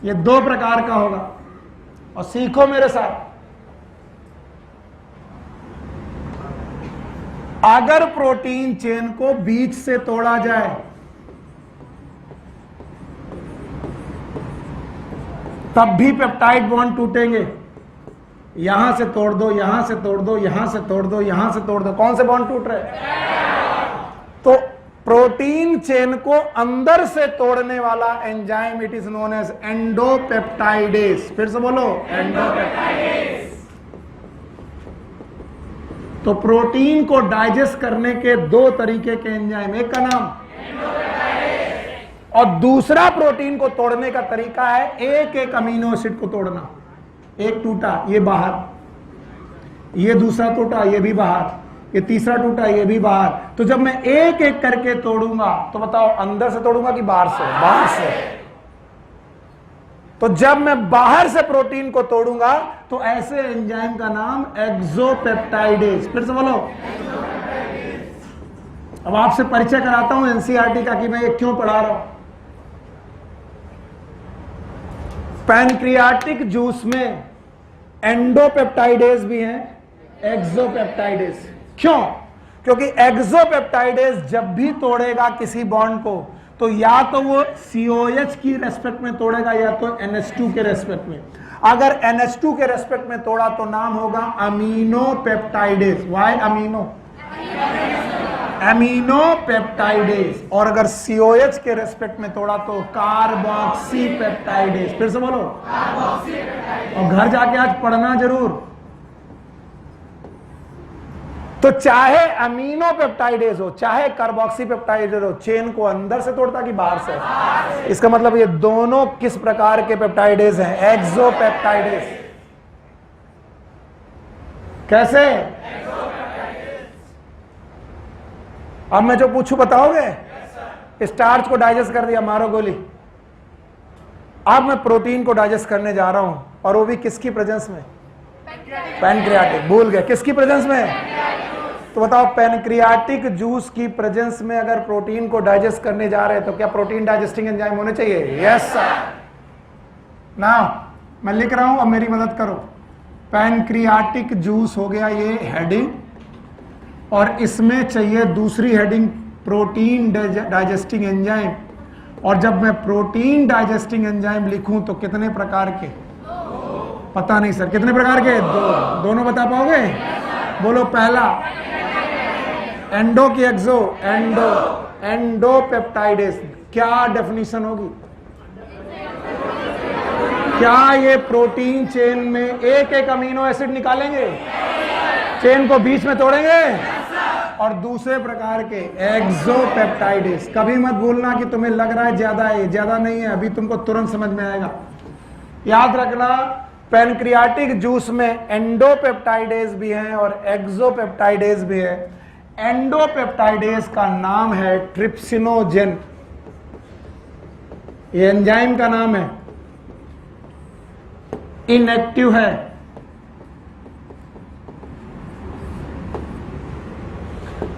ये 2 प्रकार का होगा। और सीखो मेरे साथ, अगर प्रोटीन चेन को बीच से तोड़ा जाए तब भी पेप्टाइड बॉन्ड टूटेंगे। यहां से तोड़ दो, यहां से तोड़ दो, यहां से तोड़ दो, यहां से तोड़ दो, कौन से बॉन्ड टूट रहे? तो प्रोटीन चेन को अंदर से तोड़ने वाला enzyme it is known as endopeptidase. फिर से बोलो, एंडोपेप्टाइडेज। तो प्रोटीन को डाइजेस्ट करने के 2 तरीके के एंजाइम, एक का नाम और दूसरा प्रोटीन को तोड़ने का तरीका है एक एक अमीनो एसिड को तोड़ना। एक टूटा, ये बाहर, ये दूसरा टूटा, ये भी बाहर, ये तीसरा टूटा, ये भी बाहर। तो जब मैं एक एक करके तोड़ूंगा तो बताओ अंदर से तोड़ूंगा कि बाहर से? बाहर से। तो जब मैं बाहर से प्रोटीन को तोड़ूंगा तो ऐसे एंजाइम का नाम एक्सोपेप्टाइडेज। फिर से बोलो। अब आपसे परिचय कराता हूं एनसीईआरटी का कि मैं ये क्यों पढ़ा रहा हूं। पैनक्रियाटिक जूस में एंडोपेप्टाइडेज भी हैं, एक्सोपेप्टाइडेज। क्यों? क्योंकि एक्सोपेप्टाइडेज जब भी तोड़ेगा किसी बॉन्ड को तो या तो वो COH की रेस्पेक्ट में तोड़ेगा या तो NH2 के रेस्पेक्ट में। अगर NH2 के रेस्पेक्ट में तोड़ा तो नाम होगा अमीनोपेप्टाइडेज। Y amino? अमीनोपेप्टाइडेज। और अगर COH के रेस्पेक्ट में तोड़ा तो कार्बोक्सीपेप्टाइडेज। फिर से बोलो, और घर जाके आज पढ़ना जरूर। तो चाहे अमीनोपेप्टाइडेज हो चाहे कार्बोक्सीपेप्टाइडेज हो, चेन को अंदर से तोड़ता कि बाहर से? इसका मतलब ये दोनों किस प्रकार के पेप्टाइडेज हैं? एक्सोपेप्टाइडेज। कैसे? अब मैं जो पूछूं बताओगे? स्टार्च को डाइजेस्ट कर दिया, मारो गोली। अब मैं प्रोटीन को डाइजेस्ट करने जा रहा हूं, और वो भी किसकी प्रेजेंस में? पैनक्रियाटिक। भूल गए, किसकी प्रेजेंस में? तो बताओ पैनक्रियाटिक जूस की प्रेजेंस में अगर प्रोटीन को डाइजेस्ट करने जा रहे हैं तो क्या प्रोटीन डाइजेस्टिंग एंजाइम होने चाहिए? Yes sir. नाउ मैं लिख रहा हूं, अब मेरी मदद करो। पैनक्रियाटिक जूस हो गया ये हेडिंग, और इसमें चाहिए दूसरी हेडिंग प्रोटीन डाइजेस्टिंग एंजाइम। और जब मैं प्रोटीन डाइजेस्टिंग एंजाइम लिखूं तो कितने प्रकार के? पता नहीं सर, कितने प्रकार के? 2। दोनों बता पाओगे? बोलो। पहला एंडो की एक्सो, एंडोपेप्टाइडेज। क्या डेफिनेशन होगी? क्या ये प्रोटीन चेन में एक एक अमीनो एसिड निकालेंगे, चेन को बीच में तोड़ेंगे? और दूसरे प्रकार के एक्सोपेप्टाइडेज। कभी मत भूलना कि तुम्हें लग रहा है ज्यादा है, ज्यादा नहीं है, अभी तुमको तुरंत समझ में आएगा। याद रखना पैनक्रियाटिक जूस में एंडोपेप्टाइडेज भी हैं और एक्सोपेप्टाइडेज भी है। एंडोपेप्टाइडेज का नाम है ट्रिप्सिनोजेन, ये एंजाइम का नाम है, इनएक्टिव है।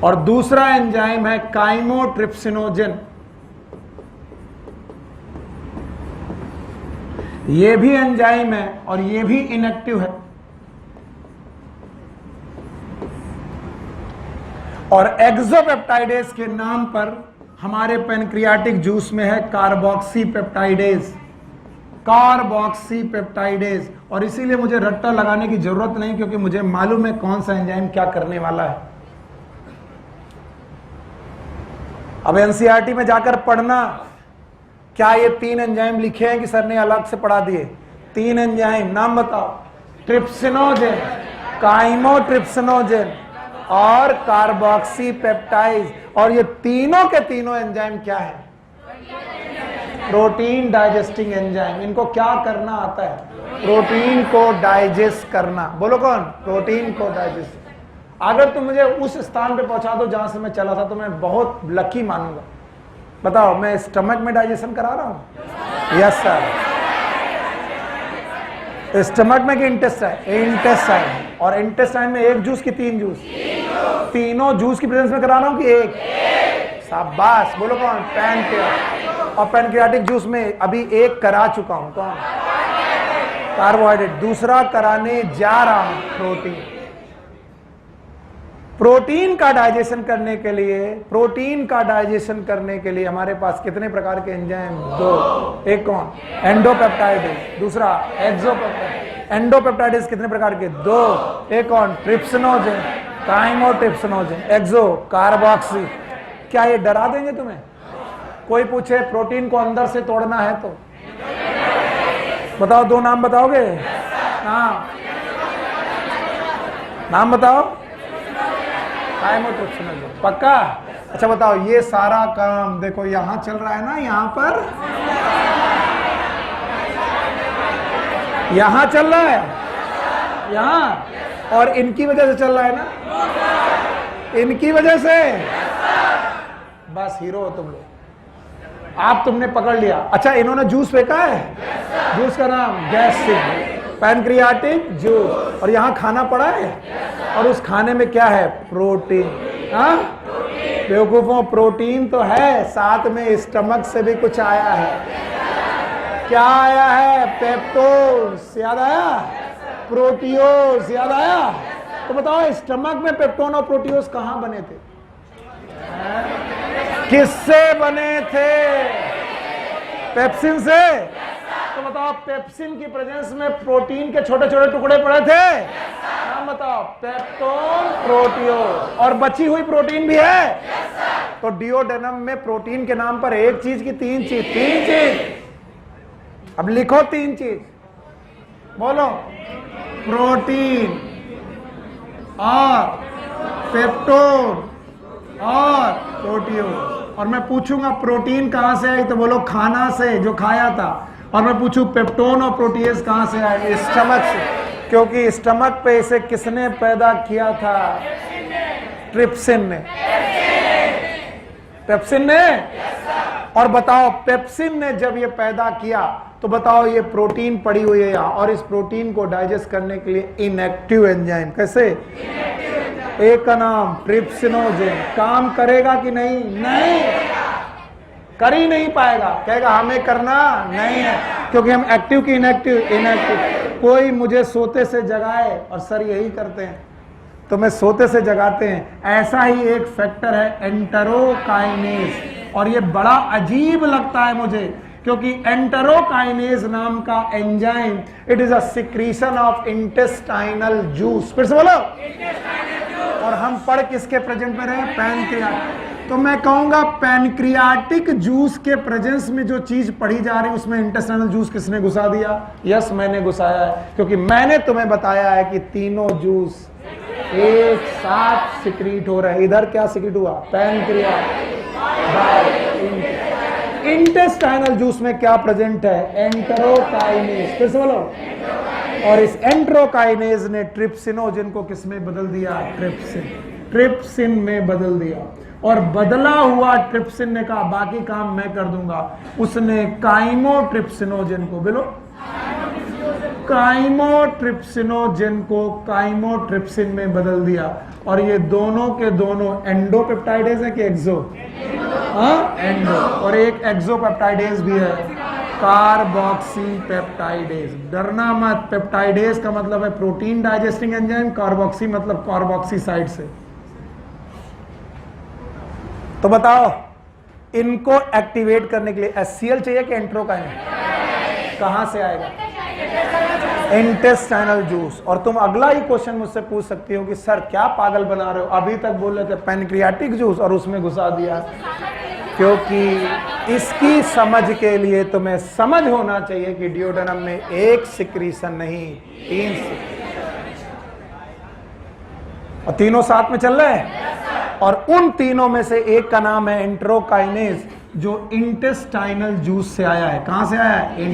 और दूसरा एंजाइम है काइमोट्रिप्सिनोजेन, ये भी एंजाइम है और ये भी इनएक्टिव है। और एक्सोपेप्टाइडेज के नाम पर हमारे पैनक्रियाटिक जूस में है कार्बोक्सीपेप्टाइडेज, कार्बोक्सीपेप्टाइडेज। और इसीलिए मुझे रट्टा लगाने की जरूरत नहीं, क्योंकि मुझे मालूम है कौन सा एंजाइम क्या करने वाला है। अब एनसीईआरटी में जाकर पढ़ना, क्या ये 3 एंजाइम लिखे हैं कि सर ने अलग से पढ़ा दिए? 3 एंजाइम नाम बताओ। ट्रिप्सिनोजेन, काइमोट्रिप्सिनोजेन और कार्बोक्सीपेप्टाइड। और ये तीनों के तीनों एंजाइम क्या है? Protein digesting enzyme. इनको क्या करना आता है? प्रोटीन को डाइजेस्ट करना। बोलो कौन? प्रोटीन को डाइजेस्ट। अगर तुम मुझे उस स्थान पे पहुंचा दो जहां से मैं चला था तो मैं बहुत लकी मानूंगा। बताओ, मैं स्टमक में डाइजेशन करा रहा हूं? Yes sir. स्टमक में कि इंटेस्टाइन? इंटेस्टाइन। और इंटेस्टाइन में एक जूस की 3 जूस? तीनों जूस की प्रेजेंस में करा रहा हूं कि एक? शाबाश। बोलो कौन? पैनक्रियाटिक। और पैनक्रियाटिक जूस में अभी एक करा चुका हूं। कौन? कार्बोहाइड्रेट। दूसरा कराने जा रहा हूं प्रोटीन। प्रोटीन का डाइजेशन करने के लिए, प्रोटीन का डाइजेशन करने के लिए हमारे पास कितने प्रकार के एंजाइम? 2। एक कौन? एंडोपेप्टाइडेज। दूसरा एक्सोपेप्टाइड। एंडोपेप्टाइडेज कितने प्रकार के? 2। एक कौन? Trypsinogen, chymotrypsinogen. Exo carboxy. क्या ये डरा देंगे तुम्हें? कोई पूछे प्रोटीन को अंदर से तोड़ना है तो बताओ, 2 नाम बताओगे? हाँ, नाम बताओ। काइमोट्रिप्सिनोजेन। पक्का? अच्छा बताओ, ये सारा काम देखो यहां चल रहा है ना, यहां पर, यहां चल रहा है, यहां, और इनकी वजह से चल रहा है ना, इनकी वजह से। बस हीरो हो तुम लोग। आप तुमने पकड़ लिया। अच्छा, इन्होंने जूस फेंका है? जूस का नाम गैस्ट्रिक, पैनक्रियाटिक जूस। और यहां खाना पड़ा है और उस खाने में क्या है? प्रोटीन। हाँ बेवकूफों, प्रोटीन तो है, साथ में स्टमक से भी कुछ आया है। क्या आया है? पेप्टोज। याद आया? प्रोटियोज। याद आया? तो बताओ, स्टमक में पेप्टोन और प्रोटियोज कहां बने थे? किससे बने थे? पेप्सिन से। तो बताओ, पेप्सिन की प्रेजेंस में प्रोटीन के छोटे छोटे टुकड़े पड़े थे? नाम बताओ। पेप्टोन, प्रोटियोज। और बची हुई प्रोटीन भी है। तो डिओडेनम में प्रोटीन के नाम पर एक चीज की 3 चीज? 3 चीज। अब लिखो 3 चीज। बोलो। प्रोटीन और पेप्टोन और प्रोटियोज। और मैं पूछूंगा प्रोटीन कहां से आई तो बोलो खाना से, जो खाया था। और मैं पूछूं पेप्टोन और प्रोटीएज कहां से आए? स्टमक से। क्योंकि स्टमक पे इसे किसने पैदा किया था? ट्रिप्सिन ने। पेप्सिन ने। और बताओ, पेप्सिन ने जब ये पैदा किया तो बताओ, ये प्रोटीन पड़ी हुई है यहाँ, और इस प्रोटीन को डाइजेस्ट करने के लिए इनएक्टिव एंजाइम। कैसे? एक का नाम ट्रिप्सिनोजेन। काम करेगा कि नहीं? नहीं, कर ही नहीं पाएगा। कहेगा हमें करना नहीं है, क्योंकि हम एक्टिव की इनएक्टिव? इनएक्टिव। कोई मुझे सोते से जगाए, और सर यही करते हैं, तो मैं सोते से जगाते हैं। ऐसा ही एक फैक्टर है एंटेरोकाइनेज। और ये बड़ा अजीब लगता है मुझे, क्योंकि एंटेरोकाइनेज नाम का enzyme, it is a secretion of intestinal juice. फिर से बोलो। और हम पढ़ किसके प्रेजेंट में रहे? पैनक्रियाटिक। तो मैं कहूंगा पैनक्रियाटिक जूस के प्रेजेंस में जो चीज पढ़ी जा रही है उसमें इंटेस्टाइनल जूस किसने घुसा दिया? यस, मैंने घुसाया है, क्योंकि मैंने तुम्हें बताया है कि तीनों जूस एक साथ सिक्रीट हो रहे हैं। इधर क्या सिक्रीट हुआ? पैनक्रियाटिक। इंटेस्टाइनल जूस में क्या प्रेजेंट है? एंटेरोकाइनेज। फिर से बोलो। और इस एंटेरोकाइनेज ने ट्रिप्सिनोजेन को किस में बदल दिया? ट्रिप्सिन। ट्रिप्सिन में बदल दिया। और बदला हुआ ट्रिप्सिन ने कहा बाकी काम मैं कर दूंगा। उसने काइमोट्रिप्सिनोजेन को, बोलो, काइमोट्रिप्सिनोजेन को काइमोट्रिप्सिन में बदल दिया। और ये दोनों के दोनों एंडोपेप्टाइडेज है कि एक्सो? हाँ, एंडो। और एक एक्सोपेप्टाइडेज भी है। Carboxy peptidase. डरना मत, पेप्टाइडेज का मतलब है प्रोटीन डाइजेस्टिंग एंजाइम, कार्बोक्सी मतलब कार्बोक्सीसाइड से। तो बताओ इनको एक्टिवेट करने के लिए HCl चाहिए कि एंट्रोकाइनेज? कहां से आएगा? Intestinal juice. और तुम अगला ही क्वेश्चन मुझसे पूछ सकती हो कि सर क्या पागल बना रहे हो, अभी तक बोल रहे थे पैनक्रियाटिक जूस और उसमें घुसा दिया। क्योंकि इसकी समझ के लिए तुम्हें समझ होना चाहिए कि डिओडेनम में एक सिक्रीशन नहीं 3 सिक्रीशन, और तीनों साथ में चल रहे हैं। और उन तीनों में से एक का नाम है एंट्रोकाइनेज, जो इंटेस्टाइनल जूस से आया है। कहां से आया है?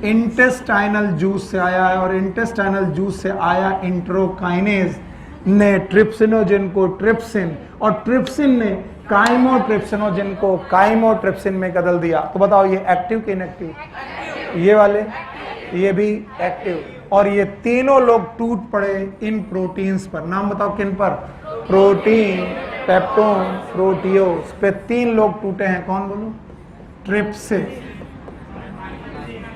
इंटेस्टाइनल जूस से आया है। और इंटेस्टाइनल जूस से आया एंट्रोकाइनेज ने ट्रिप्सिनोजिन को ट्रिप्सिन, और ट्रिप्सिन ने काइमोट्रिप्सिनोजिन को काइमोट्रिप्सिन में बदल दिया। तो बताओ ये एक्टिव कि इनएक्टिव? ये वाले, ये भी एक्टिव। और ये तीनों लोग टूट पड़े इन प्रोटीन्स पर। नाम बताओ किन पर? प्रोटीन, पेप्टोन, प्रोटियोज पे 3 लोग टूटे हैं। कौन बोलो? ट्रिप्सिन।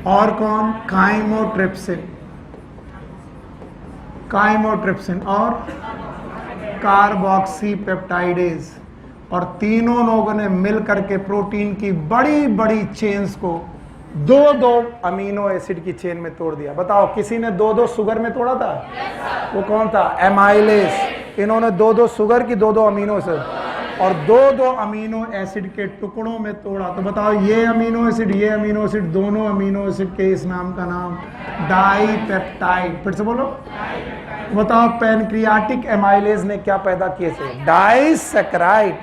और कौन? काइमोट्रिप्सिन, काइमोट्रिप्सिन और कार्बोक्सी पेप्टाइडेज। और तीनों लोगों ने मिलकर के प्रोटीन की बड़ी बड़ी चेन्स को 2-2 अमीनो एसिड की चेन में तोड़ दिया। बताओ किसी ने 2-2 शुगर में तोड़ा था? वो कौन था? एमाइलेज। इन्होंने 2-2 शुगर की 2-2 अमीनो एसिड और 2-2 अमीनो एसिड के टुकड़ों में तोड़ा। तो बताओ ये अमीनो एसिड, ये अमीनो एसिड, दोनों अमीनो एसिड के इस नाम का नाम डाइपेप्टाइड। फिर से बोलो। बताओ पैनक्रियाटिक एमाइलेज ने क्या पैदा किए थे? डाइसैकराइड।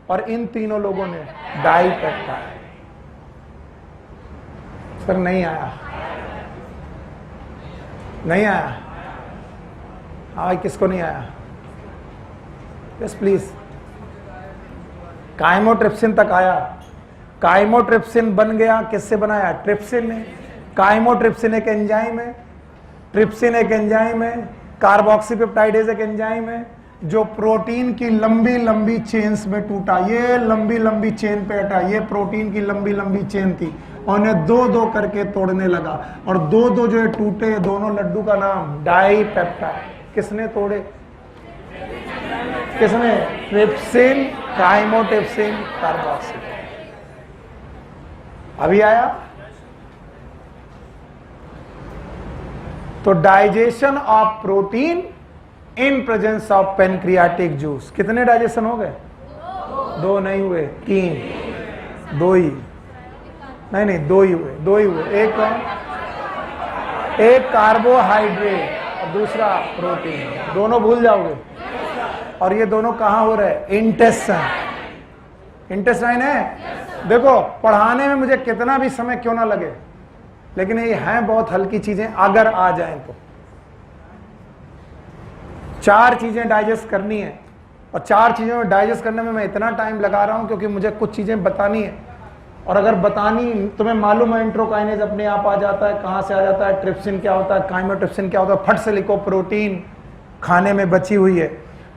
और इन तीनों लोगों ने डाइपेप्टाइड। सर नहीं आया, नहीं आया? हाँ, किसको नहीं आया? Yes please. काइमोट्रिप्सिन तक आया। काइमोट्रिप्सिन बन गया, किससे बनाया? ट्रिप्सिन ने। काइमोट्रिप्सिन एक एंजाइम है, ट्रिप्सिन एक एंजाइम है, कार्बोक्सी पेप्टाइडेज एक एंजाइम है, जो प्रोटीन की लंबी लंबी चेन्स में टूटा। ये लंबी लंबी चेन पे हटा, ये प्रोटीन की लंबी लंबी चेन थी और उन्हें 2-2 करके तोड़ने लगा। और 2-2 जो टूटे दोनों लड्डू का नाम डाइपेप्टाइड। किसने तोड़े? किसने? Trypsin, chymotrypsin, carboxy. अभी आया? तो digestion of protein in presence of pancreatic juice. कितने डाइजेशन हो गए? 2 नहीं हुए, 3, 2 ही नहीं 2 ही हुए, 2 ही हुए। एक कौन? एक कार्बोहाइड्रेट और दूसरा प्रोटीन। दोनों भूल जाओगे। और ये दोनों कहां हो रहे? इंटेस्टाइन। इंटेस्टाइन है। देखो पढ़ाने में मुझे कितना भी समय क्यों ना लगे, लेकिन ये हैं बहुत हल्की चीजें अगर आ जाएं तो। 4 चीजें डाइजेस्ट करनी है और 4 चीजों में डाइजेस्ट करने में मैं इतना टाइम लगा रहा हूं क्योंकि मुझे कुछ चीजें बतानी है। और अगर बतानी तुम्हें मालूम है एंट्रोकाइनेज अपने आप आ जाता है, कहां से आ जाता है, ट्रिप्सिन क्या होता है, काइमोट्रिप्सिन क्या होता है, फट से लिखो। प्रोटीन खाने में बची हुई है।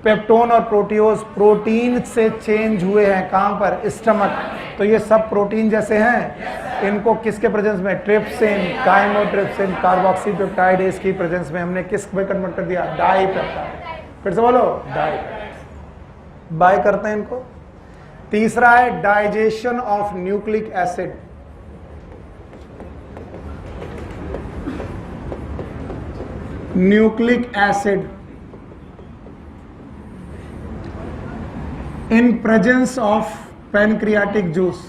पेप्टोन और प्रोटियोज प्रोटीन से चेंज हुए हैं। कहां पर? स्टमक। तो ये सब प्रोटीन जैसे हैं। इनको किसके प्रेजेंस में? ट्रिप्सिन, काइमोट्रिप्सिन, कार्बोक्सी पेप्टाइडेज की प्रेजेंस में हमने किस में कन्वर्ट कर दिया? डाइपेप्टाइड। फिर से बोलो डाइपेप्टाइड। बाय करते हैं इनको। तीसरा है digestion of nucleic acid. Nucleic acid in presence of pancreatic juice।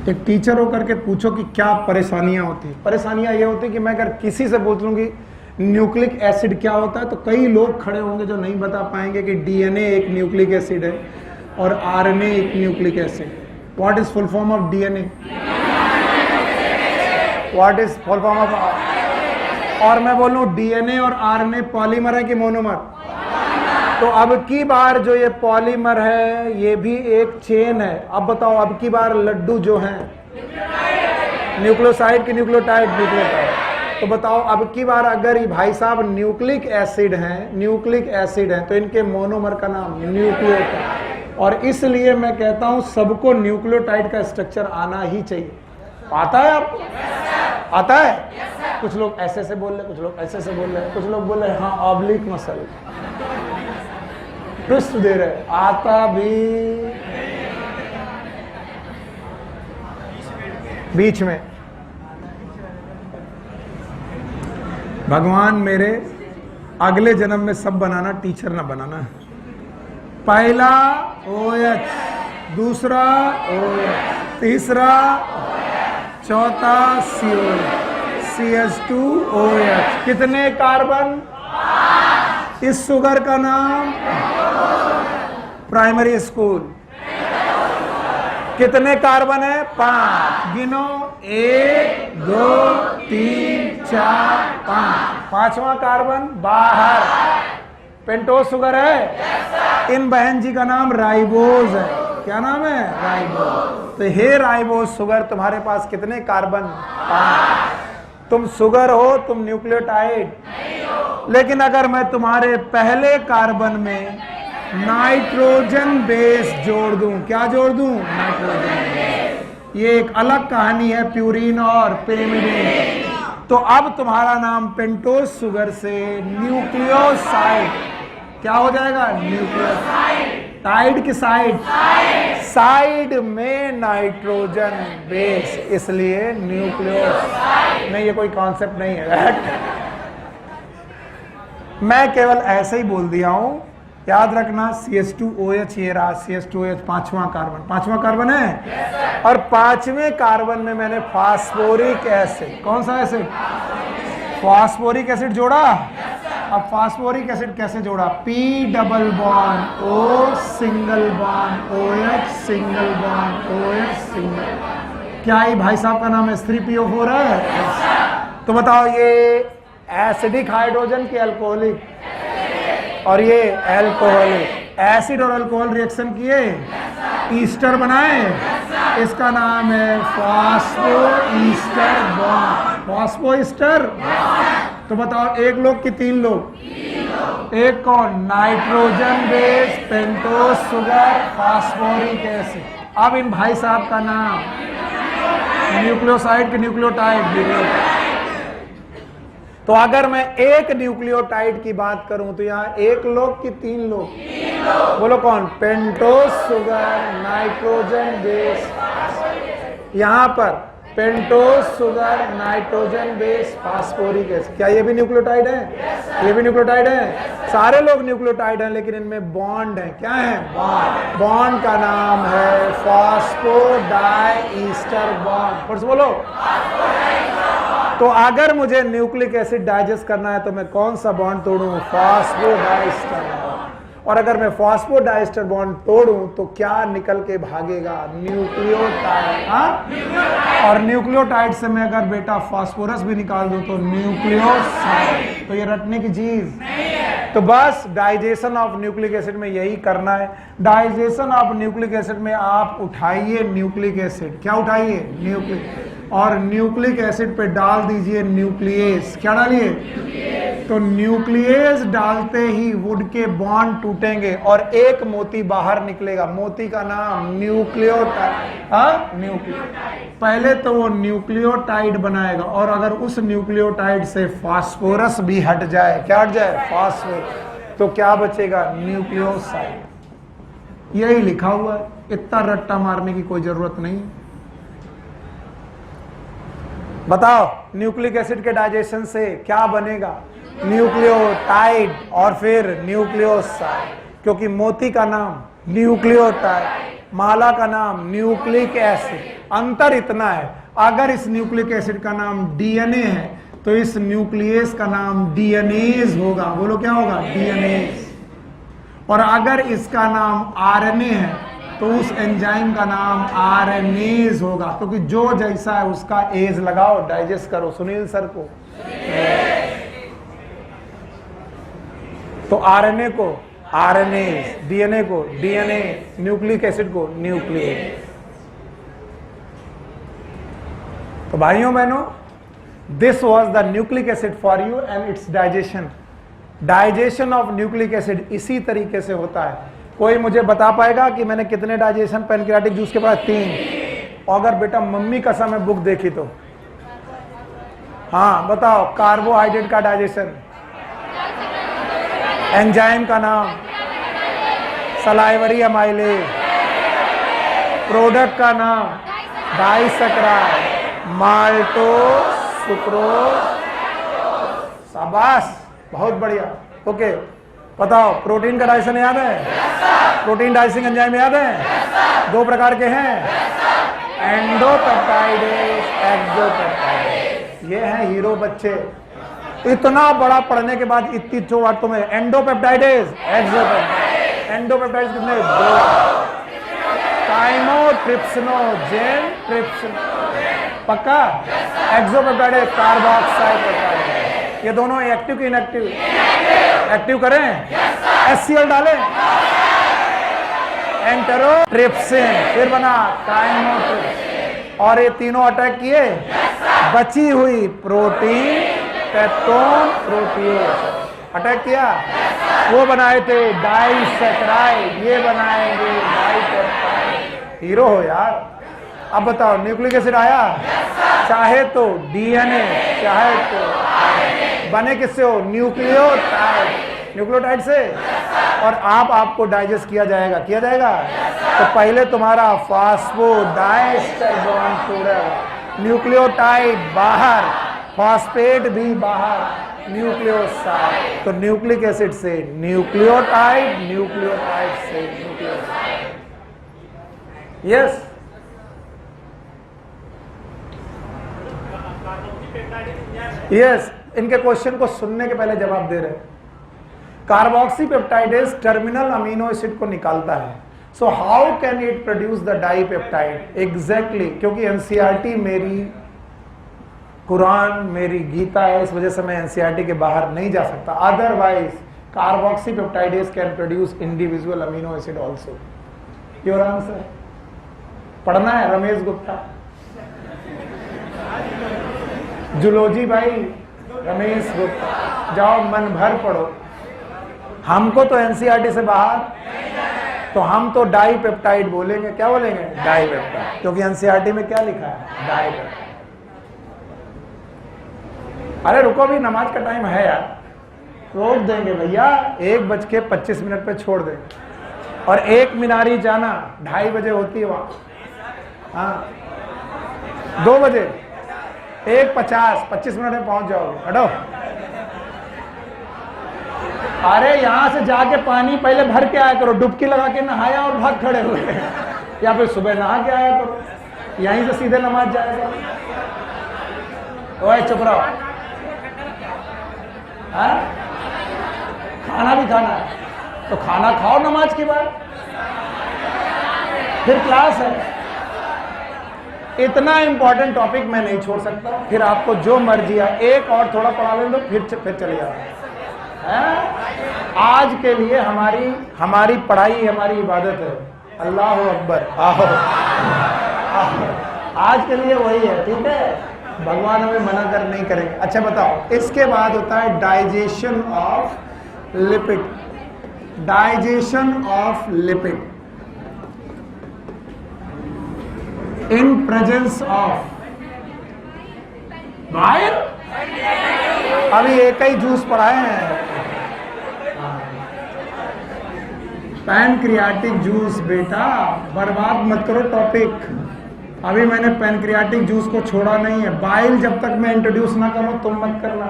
एक टीचर होकर के पूछो कि क्या परेशानियां होती हैं। परेशानियां ये होती है कि मैं अगर किसी से पूछ लूं कि न्यूक्लिक एसिड क्या होता है तो कई लोग खड़े होंगे जो नहीं बता पाएंगे कि डीएनए एक न्यूक्लिक एसिड है और आरएनए एक nucleic acid. What is full form of DNA? What is full form of? और मैं बोलूं डीएनए और आरएनए पॉलीमर है कि मोनोमर? तो अब की बार जो ये पॉलीमर है ये भी एक चेन है। अब बताओ अब की बार लड्डू जो हैं न्यूक्लियोसाइड की न्यूक्लियोटाइड, न्यूक्लियोटाइड। तो बताओ अब की बार अगर ये भाई साहब न्यूक्लिक एसिड हैं, न्यूक्लिक एसिड हैं, तो इनके मोनोमर का नाम न्यूक्लियोटाइड। और इसलिए मैं कहता हूं सबको न्यूक्लियोटाइड का स्ट्रक्चर आना ही चाहिए। आता है आपको? आता है? कुछ लोग ऐसे से बोल रहे, कुछ लोग ऐसे से बोल रहे, कुछ लोग बोल रहे हाँ ऑब्लिक मसल, ट्विस्ट दे रहे, आता भी बीच में। भगवान मेरे अगले जन्म में सब बनाना, टीचर ना बनाना। पहला OH, दूसरा OH, तीसरा, चौथा CH2OH। कितने कार्बन? इस शुगर का नाम प्राइमरी स्कूल। कितने कार्बन है? 5। गिनो, 1 2 3 4 5। 5वां कार्बन बाहर। पेंटोज शुगर है। इन बहन जी का नाम राइबोज है। क्या नाम है? राइबोज। तो हे राइबोज शुगर, तुम्हारे पास कितने कार्बन? 5। तुम शुगर हो, तुम न्यूक्लियोटाइड नहीं हो। लेकिन अगर मैं तुम्हारे पहले कार्बन में नाइट्रोजन बेस जोड़ दूं, क्या जोड़ दूं? Nitrogen base. ये एक अलग कहानी है, प्यूरिन और पिरिमिडिन। तो अब तुम्हारा नाम पेंटोज शुगर से न्यूक्लियोसाइड क्या हो जाएगा? न्यूक्लियोसाइड। टाइड की साइड? साइड में नाइट्रोजन बेस, इसलिए न्यूक्लियोसाइड। नहीं, ये कोई कॉन्सेप्ट नहीं है, मैं केवल ऐसे ही बोल दिया हूं। याद रखना, CH2OH ये रहा, CH2OH 5वां कार्बन। 5वां कार्बन है। और 5वें कार्बन में मैंने फास्फोरिक एसिड, कौन सा एसिड? फास्फोरिक एसिड जोड़ा। अब फास्फोरिक एसिड कैसे जोड़ा? P double bond O single bond OH single bond OH single. क्या ये भाई साहब का नाम H3PO4 है? तो बताओ, ये एसिडिक हाइड्रोजन की अल्कोहलिक, और ये अल्कोहलिक। एसिड और अल्कोहल रिएक्शन किए, ईस्टर बनाए, इसका नाम है phospho ester bond. Phospho Easter. तो बताओ, एक लोग कि 3 लोग? एक कौन? Nitrogen base pentose sugar phosphoric acid. अब इन भाई साहब का नाम न्यूक्लियोसाइड के न्यूक्लियोटाइड। तो अगर मैं एक न्यूक्लियोटाइड की बात करूं तो यहाँ 1 लोग कि 3 लोग? 3 लोग। बोलो कौन? Pentose sugar nitrogen base. यहाँ पर pentose sugar nitrogen base phosphoric acid. क्या ये भी न्यूक्लियोटाइड है? ये भी न्यूक्लियोटाइड है। सारे लोग न्यूक्लियोटाइड हैं, लेकिन इनमें बॉन्ड है। क्या है? बॉन्ड। बॉन्ड का नाम है फास्फोडाईस्टर बॉन्ड। फिर से बोलो। तो अगर मुझे न्यूक्लिक एसिड डाइजेस्ट करना है तो मैं कौन सा बॉन्ड तोड़ूं? फास्फोडाईस्टर बॉन्ड। और अगर मैं फास्फोडाईस्टर बॉन्ड तोड़ूं तो क्या निकल के भागेगा? न्यूक्लियोटाइड। हाँ? और न्यूक्लियोटाइड से मैं अगर बेटा फास्फोरस भी निकाल दूं तो न्यूक्लियोसाइड। तो ये रटने की चीज तो बस डाइजेशन ऑफ न्यूक्लिक एसिड में यही करना है। डाइजेशन ऑफ न्यूक्लिक एसिड में आप उठाइए न्यूक्लिक एसिड। क्या उठाइए? न्यूक्लिक। और न्यूक्लिक एसिड पे डाल दीजिए न्यूक्लियस। क्या डालिए? तो न्यूक्लियस डालते ही वुड के बॉन्ड टूटेंगे और एक मोती बाहर निकलेगा। मोती का नाम न्यूक्लियोटाइड। हाँ, न्यूक्लियोटाइड। पहले तो वो न्यूक्लियोटाइड बनाएगा, और अगर उस न्यूक्लियोटाइड से फास्फोरस भी हट जाए, क्या हट जाए? फास्फोरस, तो क्या बचेगा? न्यूक्लियोसाइड। यही लिखा हुआ है, इतना रट्टा मारने की कोई जरूरत नहीं। बताओ, न्यूक्लिक एसिड के डाइजेशन से क्या बनेगा? न्यूक्लियोटाइड और फिर न्यूक्लियोसाइड। क्योंकि मोती का नाम न्यूक्लियोटाइड, माला का नाम न्यूक्लिक एसिड। अंतर इतना है, अगर इस न्यूक्लिक एसिड का नाम डीएनए है तो इस न्यूक्लियस का नाम डीएनएज होगा। बोलो क्या होगा? डीएनएज। और अगर इसका नाम आरएनए है तो उस एंजाइम का नाम आरएनएज होगा। क्योंकि जो जैसा है उसका एज लगाओ, डाइजेस्ट करो। सुनील सर को तो आरएनए को आरएनएज, डीएनए को डीएनए, न्यूक्लिक एसिड को न्यूक्लियस। तो भाइयों बहनों, this was the nucleic acid for you and it's digestion. Digestion of nucleic acid इसी तरीके से होता है। कोई मुझे बता पाएगा कि मैंने कितने डाइजेशन पैनक्रियाटिक जूस के बाद? 3। अगर बेटा मम्मी कसम है बुक देखी तो हाँ बताओ, कार्बोहाइड्रेट का डाइजेशन, एंजाइम का नाम, सलाइवरी अमाइलेज, प्रोडक्ट का नाम डाइसैकराइड, माल्टोज, सुक्रोज। शाबाश, बहुत बढ़िया। ओके, बताओ प्रोटीन का डाइजेशन याद है? प्रोटीन डाइजेस्टिंग एंजाइम याद है? 2 प्रकार के हैं, एंडोपेप्टाइडेज, एक्सोपेप्टाइडेज। ये हैं हीरो बच्चे। इतना बड़ा पढ़ने के बाद इतनी चौवाट तुम्हें, एंडोपेप्टाइडेज, एक्सोपेप्टाइडेज। एंडोपेप्टाइडेज कितने? 2, काइमोट्रिप्सिनोजेन, ट्रिप्सिन। पक्का? एक्सोपेप्टाइडेज, कार्बोक्साइल पेप्टाइड। ये दोनों एक्टिव की इनएक्टिव? एक्टिव करें, HCl डालें, एंटेरोट्रिप्सिन, फिर बना काइमोट्रिप्सिन। और ये तीनों अटैक किए, बची हुई प्रोटीन, पेप्टोन, प्रोटीओज अटैक किया। वो बनाए थे डाइसैकराइड, ये बनाएंगे डाइपेप्टाइड। हीरो हो यार। अब बताओ, न्यूक्लिक एसिड आया? चाहे तो डीएनए, चाहे तो बने किससे हो? न्यूक्लियोटाइड, न्यूक्लियोटाइड से। और आपको डाइजेस्ट किया जाएगा, किया जाएगा। तो पहले तुम्हारा फास्फोडाइस्टर बॉन्ड तोड़ेगा, न्यूक्लियोटाइड बाहर, फॉस्फेट भी बाहर, न्यूक्लियोसाइड। तो न्यूक्लिक एसिड से न्यूक्लियोटाइड, न्यूक्लियोटाइड से न्यूक्लियोसाइड। Yes, yes. इनके क्वेश्चन को सुनने के पहले जवाब दे रहे हैं। कार्बोक्सीपेप्टाइडेज टर्मिनल अमीनो एसिड को निकालता है। So how can it produce the dipeptide? Exactly, क्योंकि एनसीईआरटी मेरी कुरान, मेरी गीता है, इस वजह से मैं एनसीईआरटी के बाहर नहीं जा सकता। Otherwise carboxypeptidase can produce individual amino acid also. Your answer पढ़ना है रमेश गुप्ता, जूलॉजी भाई रमेश गुप्ता, जाओ मन भर पढ़ो। हमको तो एनसीईआरटी से बाहर, तो हम तो डाइपेप्टाइड बोलेंगे। क्या बोलेंगे? डाइपेप्टाइड, क्योंकि एनसीईआरटी में क्या लिखा है? डाइपेप्टाइड। अरे रुको, अभी नमाज का टाइम है यार, रोक देंगे भैया। 1:25 पे छोड़ देंगे। और 1 मीनारी जाना 2:30 बजे होती है वहां। हाँ, 2 बजे 1:50, 25 मिनट में पहुंच जाओगे। हटो। अरे यहां से जाके पानी पहले भर के आया करो, डुबकी लगा के नहाया और भाग खड़े हुए, या फिर सुबह नहा के आया करो, यहीं से सीधे नमाज जाएगा। ओए चुप रहो। खाना भी खाना है तो खाना खाओ नमाज के बाद, फिर क्लास है। इतना इंपॉर्टेंट टॉपिक मैं नहीं छोड़ सकता। फिर आपको जो मर्जी है, एक और थोड़ा पढ़ा लें तो फिर चले जाओ। आज के लिए हमारी पढ़ाई हमारी इबादत है। अल्लाह अकबर। आओ, आज के लिए वही है, ठीक है। भगवान हमें मना कर नहीं करेंगे। अच्छा बताओ, इसके बाद होता है digestion of lipid. Digestion of lipid in presence of bile. अभी एक ही जूस पढ़ाए हैं, पैनक्रियाटिक जूस। बेटा बर्बाद मत करो टॉपिक। अभी मैंने पैनक्रियाटिक जूस को छोड़ा नहीं है। बाइल जब तक मैं इंट्रोड्यूस ना करूं तुम मत करना।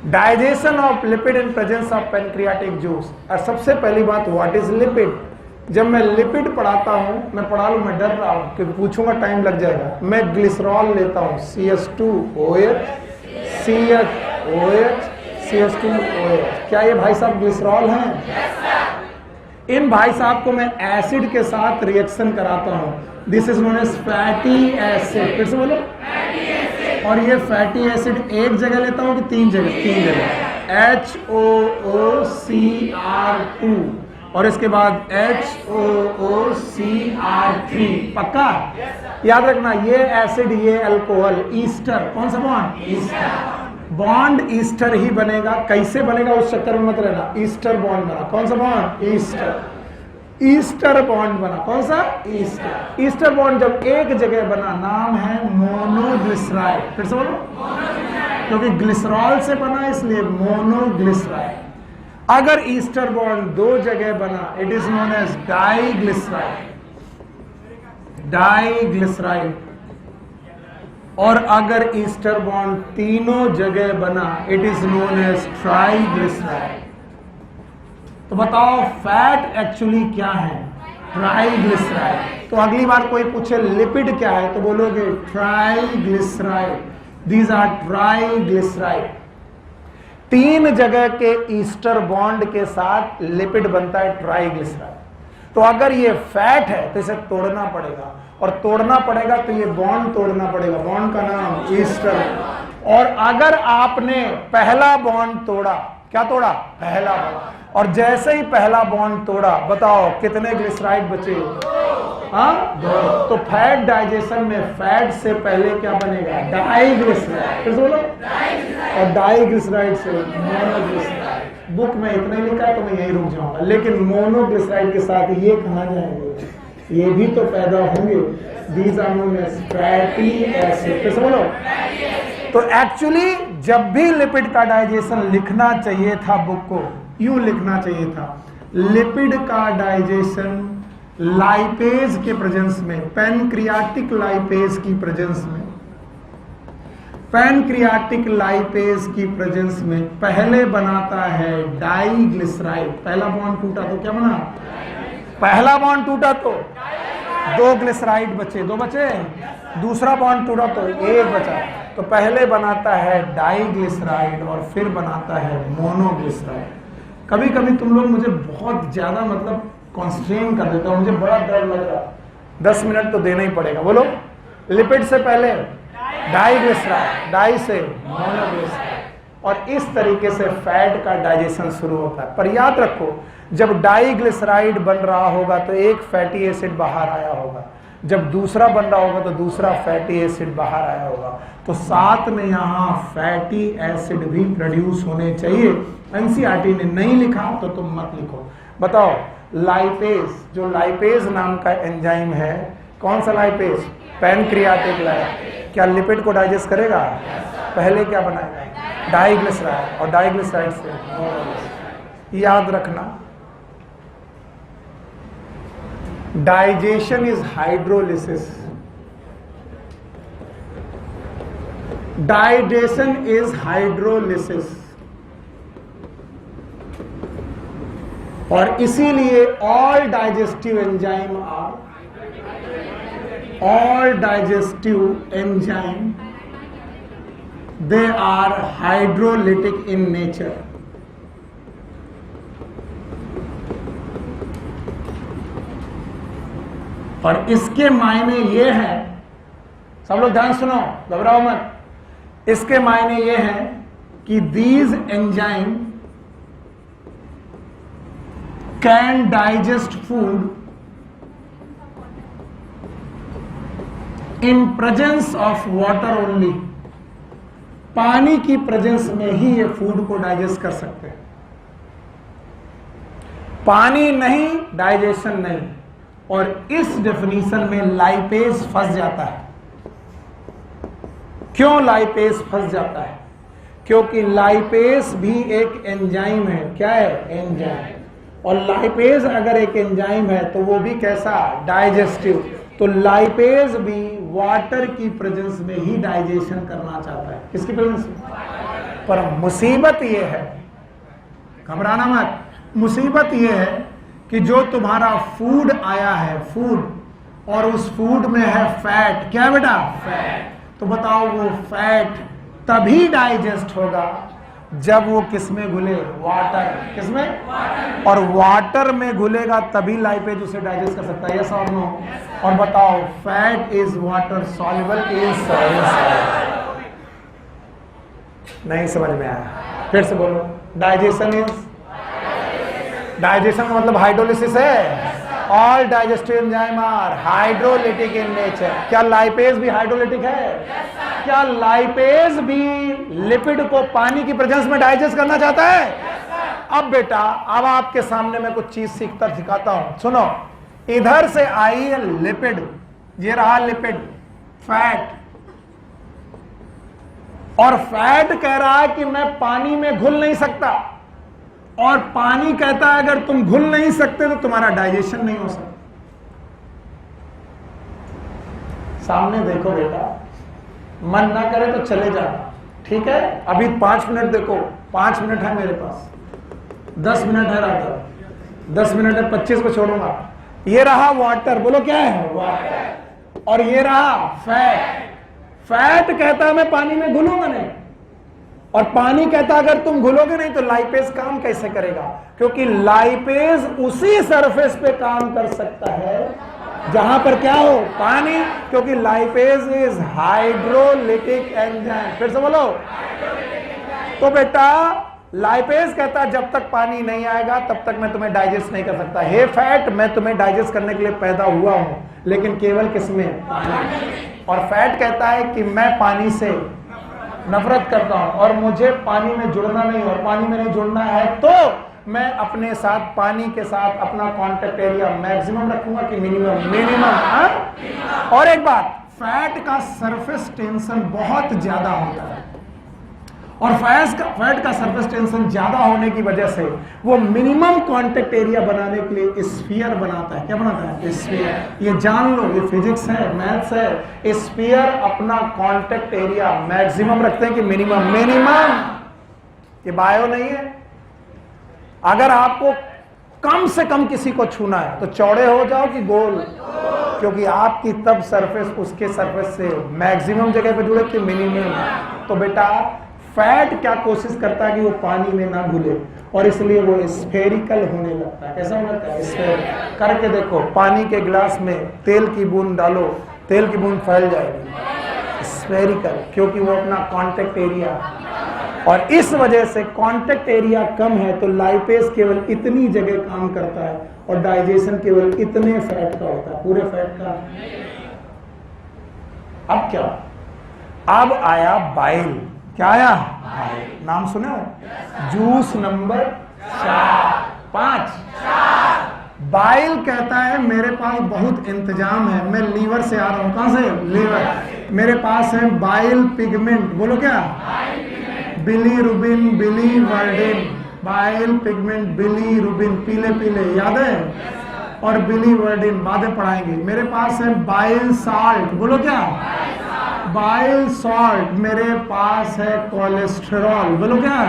Digestion of lipid in presence of pancreatic juice. और सबसे पहली बात, व्हाट इज लिपिड? जब मैं लिपिड पढ़ाता हूं, मैं पढ़ा लूं, मैं डर रहा हूं क्योंकि पूछूंगा टाइम लग जाएगा। मैं ग्लिसरॉल लेता हूं, CH2OH, CHOH, CH2OH। क्या ये भाई साहब ग्लिसरॉल हैं? इन भाई साहब को मैं एसिड के साथ रिएक्शन कराता हूं। This is known as fatty acid. फिर से बोलो। और ये फैटी एसिड एक जगह लेता हूं कि 3 जगह? 3 जगह। HOOCR2 और इसके बाद HOOCR3। पक्का याद रखना, ये एसिड, ये अल्कोहल, ईस्टर। कौन सा बॉन्ड? ईस्टर। बॉन्ड ईस्टर ही बनेगा। कैसे बनेगा उस चक्कर में मत रहना। ईस्टर बॉन्ड बना। कौन सा बॉन्ड? ईस्टर। ईस्टर बॉन्ड बना। कौन सा? ईस्टर। ईस्टर बॉन्ड जब एक जगह बना, नाम है मोनोग्लिसराइड। फिर से बोलो, क्योंकि ग्लिसरॉल से बना इसलिए मोनोग्लिसराइड। अगर ईस्टर बॉन्ड दो जगह बना, it is known as diglyceride. Diglyceride. और अगर ईस्टर बॉन्ड तीनों जगह बना, it is known as triglyceride. तो बताओ फैट एक्चुअली क्या है? ट्राइग्लिसराइड। तो अगली बार कोई पूछे लिपिड क्या है तो बोलोगे ट्राइग्लिसराइड। These are triglyceride. तीन जगह के ईस्टर बॉन्ड के साथ लिपिड बनता है ट्राइग्लिसराइड। तो अगर ये फैट है तो इसे तोड़ना पड़ेगा, और तोड़ना पड़ेगा तो ये बॉन्ड तोड़ना पड़ेगा। बॉन्ड का नाम ईस्टर। और अगर आपने पहला बॉन्ड तोड़ा, क्या तोड़ा? पहला बॉन्ड। और जैसे ही पहला बॉन्ड तोड़ा, बताओ कितने ग्लिसराइड बचे? हाँ, दो। तो फैट डाइजेशन में फैट से पहले क्या बनेगा? डाइग्लिसराइड। फिर बोलो, और डाइग्लिसराइड से मोनोग्लिसराइड। बुक में इतना ही लिखा है तो मैं यही रुक जाऊंगा, लेकिन मोनोग्लिसराइड के साथ ये कहाँ जाएंगे? ये भी तो पैदा होंगे। These are known as fatty acid. फिर बोलो। तो एक्चुअली जब भी लिपिड का डाइजेशन लिखना चाहिए था, बुक को यूं लिखना चाहिए था, लिपिड का डाइजेशन लाइपेज के प्रेजेंस में, पैनक्रियाटिक लाइपेज की प्रेजेंस में, पैनक्रियाटिक लाइपेज की प्रेजेंस में पहले बनाता है डाइग्लिसराइड। पहला बॉन्ड टूटा तो क्या बना? पहला बॉन्ड टूटा तो दो ग्लिसराइड बचे, दो बचे। दूसरा बॉन्ड टूटा तो एक बचा। तो पहले बनाता है डाइग्लिसराइड और फिर बनाता है मोनोग्लिसराइड। कभी कभी तुम लोग मुझे बहुत ज्यादा मतलब कॉन्स्ट्रेन कर देते हो, मुझे बड़ा डर लग रहा। 10 मिनट तो देना ही पड़ेगा। बोलो, लिपिड से पहले डाइग्लिसराइड, डाई से मोनोग्लिसराइड, और इस तरीके से फैट का डाइजेशन शुरू होता है। पर याद रखो, जब डाइग्लिसराइड बन रहा होगा तो एक फैटी एसिड बाहर आया होगा, जब दूसरा बन रहा होगा तो दूसरा फैटी एसिड बाहर आया होगा। तो साथ में यहाँ फैटी एसिड भी प्रोड्यूस होने चाहिए। एनसीईआरटी ने नहीं लिखा तो तुम मत लिखो। बताओ, लाइपेज, जो लाइपेज नाम का एंजाइम है, कौन सा लाइपेज? Pancreatic lipase. क्या लिपिड को डाइजेस्ट करेगा? पहले क्या बनाएगा? डाइग्लिसराइड, और डाइग्लिसराइड से मोनोग्लिसराइड। याद रखना, digestion is hydrolysis. Digestion is hydrolysis. और इसीलिए all digestive enzyme they are hydrolytic in nature. और इसके मायने ये हैं, सब लोग ध्यान सुनो, घबराओ मत। इसके मायने ये हैं कि these enzyme can digest food in presence of water only. पानी की प्रेजेंस में ही ये फूड को डाइजेस्ट कर सकते हैं। पानी नहीं, डाइजेशन नहीं। और इस डेफिनेशन में लाइपेज फंस जाता है। क्यों लाइपेज फंस जाता है? क्योंकि लाइपेज भी एक एंजाइम है। क्या है? एंजाइम। और लाइपेज अगर एक एंजाइम है तो वो भी कैसा? डाइजेस्टिव। तो लाइपेज भी वाटर की प्रेजेंस में ही डाइजेशन करना चाहता है। किसकी प्रेजेंस में? पर मुसीबत ये है, घबराना मत, मुसीबत ये है कि जो तुम्हारा फूड आया है, फूड, और उस फूड में है फैट। क्या है बेटा? फैट। तो बताओ, वो फैट तभी डाइजेस्ट होगा जब वो किस में घुले? वाटर। किस में? वाटर। और वाटर में घुलेगा तभी लाइपेज उसे डाइजेस्ट कर सकता है। यस और नो? और बताओ, fat is water soluble is नहीं समझ में आया? फिर से बोलो, डाइजेशन इज, डाइजेशन का मतलब हाइड्रोलिसिस है। All digestive enzyme are hydrolytic in nature. क्या लाइपेज भी हाइड्रोलिटिक है? क्या लाइपेज भी लिपिड को पानी की प्रेजेंस में डाइजेस्ट करना चाहता है? अब बेटा, अब आपके सामने मैं कुछ चीज सिखाता हूं, सुनो। इधर से आई है लिपिड, ये रहा लिपिड, फैट, और फैट कह रहा है कि मैं पानी में घुल नहीं सकता, और पानी कहता है अगर तुम घुल नहीं सकते तो तुम्हारा डाइजेशन नहीं हो सकता। सामने देखो बेटा, मन ना करे तो चले जाना, ठीक है? अभी 5 मिनट देखो, 5 मिनट है मेरे पास, 10 मिनट है राधा, 10 मिनट है, 25 को छोड़ूंगा। ये रहा वाटर, बोलो क्या है? वाटर। और ये रहा फैट। फैट कहता है मैं पानी में घुलूंगा नहीं, और पानी कहता अगर तुम घुलोगे नहीं तो लाइपेज काम कैसे करेगा? क्योंकि लाइपेज उसी सरफेस पे काम कर सकता है जहां पर क्या हो? पानी, क्योंकि लाइपेज इज हाइड्रोलिटिक एंजाइम। फिर से बोलो। तो बेटा लाइपेज कहता है जब तक पानी नहीं आएगा तब तक मैं तुम्हें डाइजेस्ट नहीं कर सकता। हे फैट, मैं तुम्हें डाइजेस्ट करने के लिए पैदा हुआ हूं, लेकिन केवल किसमें? पानी। और फैट कहता है कि मैं पानी से नफरत करता हूं और मुझे पानी में जुड़ना नहीं, और पानी में नहीं जुड़ना है तो मैं अपने साथ पानी के साथ अपना कांटेक्ट एरिया मैक्सिमम रखूंगा कि मिनिमम। और एक बात, फैट का सरफेस टेंशन बहुत ज्यादा होता है, और फैट का सरफेस टेंशन ज्यादा होने की वजह से वो मिनिमम कांटेक्ट एरिया बनाने के लिए स्फीयर बनाता है। क्या बनाता है? स्फीयर। ये जान लो, ये फिजिक्स है, मैथ्स है। स्फीयर अपना कांटेक्ट एरिया मैक्सिमम रखते हैं कि मिनिमम। ये बायो नहीं है। अगर आपको कम से कम किसी को छूना है तो चौड़े हो जाओ कि गोल, क्योंकि आपकी तब सरफेस उसके सरफेस से मैक्सिमम जगह पे जुड़े कि मिनिमम। तो बेटा फैट क्या कोशिश करता है कि वो पानी में ना घुले, और इसलिए वो स्फेरिकल होने लगता है। कैसा होता है? स्फेरिकल। करके देखो, पानी के गिलास में तेल की बूंद डालो, तेल की बूंद फैल जाएगी। स्फेरिकल, क्योंकि वो अपना कांटेक्ट एरिया, और इस वजह से कांटेक्ट एरिया कम है तो लाइपेज केवल इतनी जगह काम करता है, और डाइजेशन केवल इतने फैट का होता है, पूरे फैट का। अब क्या? अब आया बाइल। क्या आया? नाम सुने हो? Juice number 5। बाइल कहता है मेरे पास बहुत इंतजाम है, मैं लीवर से आ रहा हूं। कहां से? लीवर। मेरे पास है बाइल पिगमेंट। बोलो क्या? Bilirubin, biliverdin. Bile pigment, bilirubin, पीले पीले, याद है? और बिलीवर्डिन बातें पढ़ाएंगे। मेरे पास है बाइल साल्ट। बोलो क्या? Bile salt. मेरे पास है कोलेस्ट्रॉल। बोलो क्या?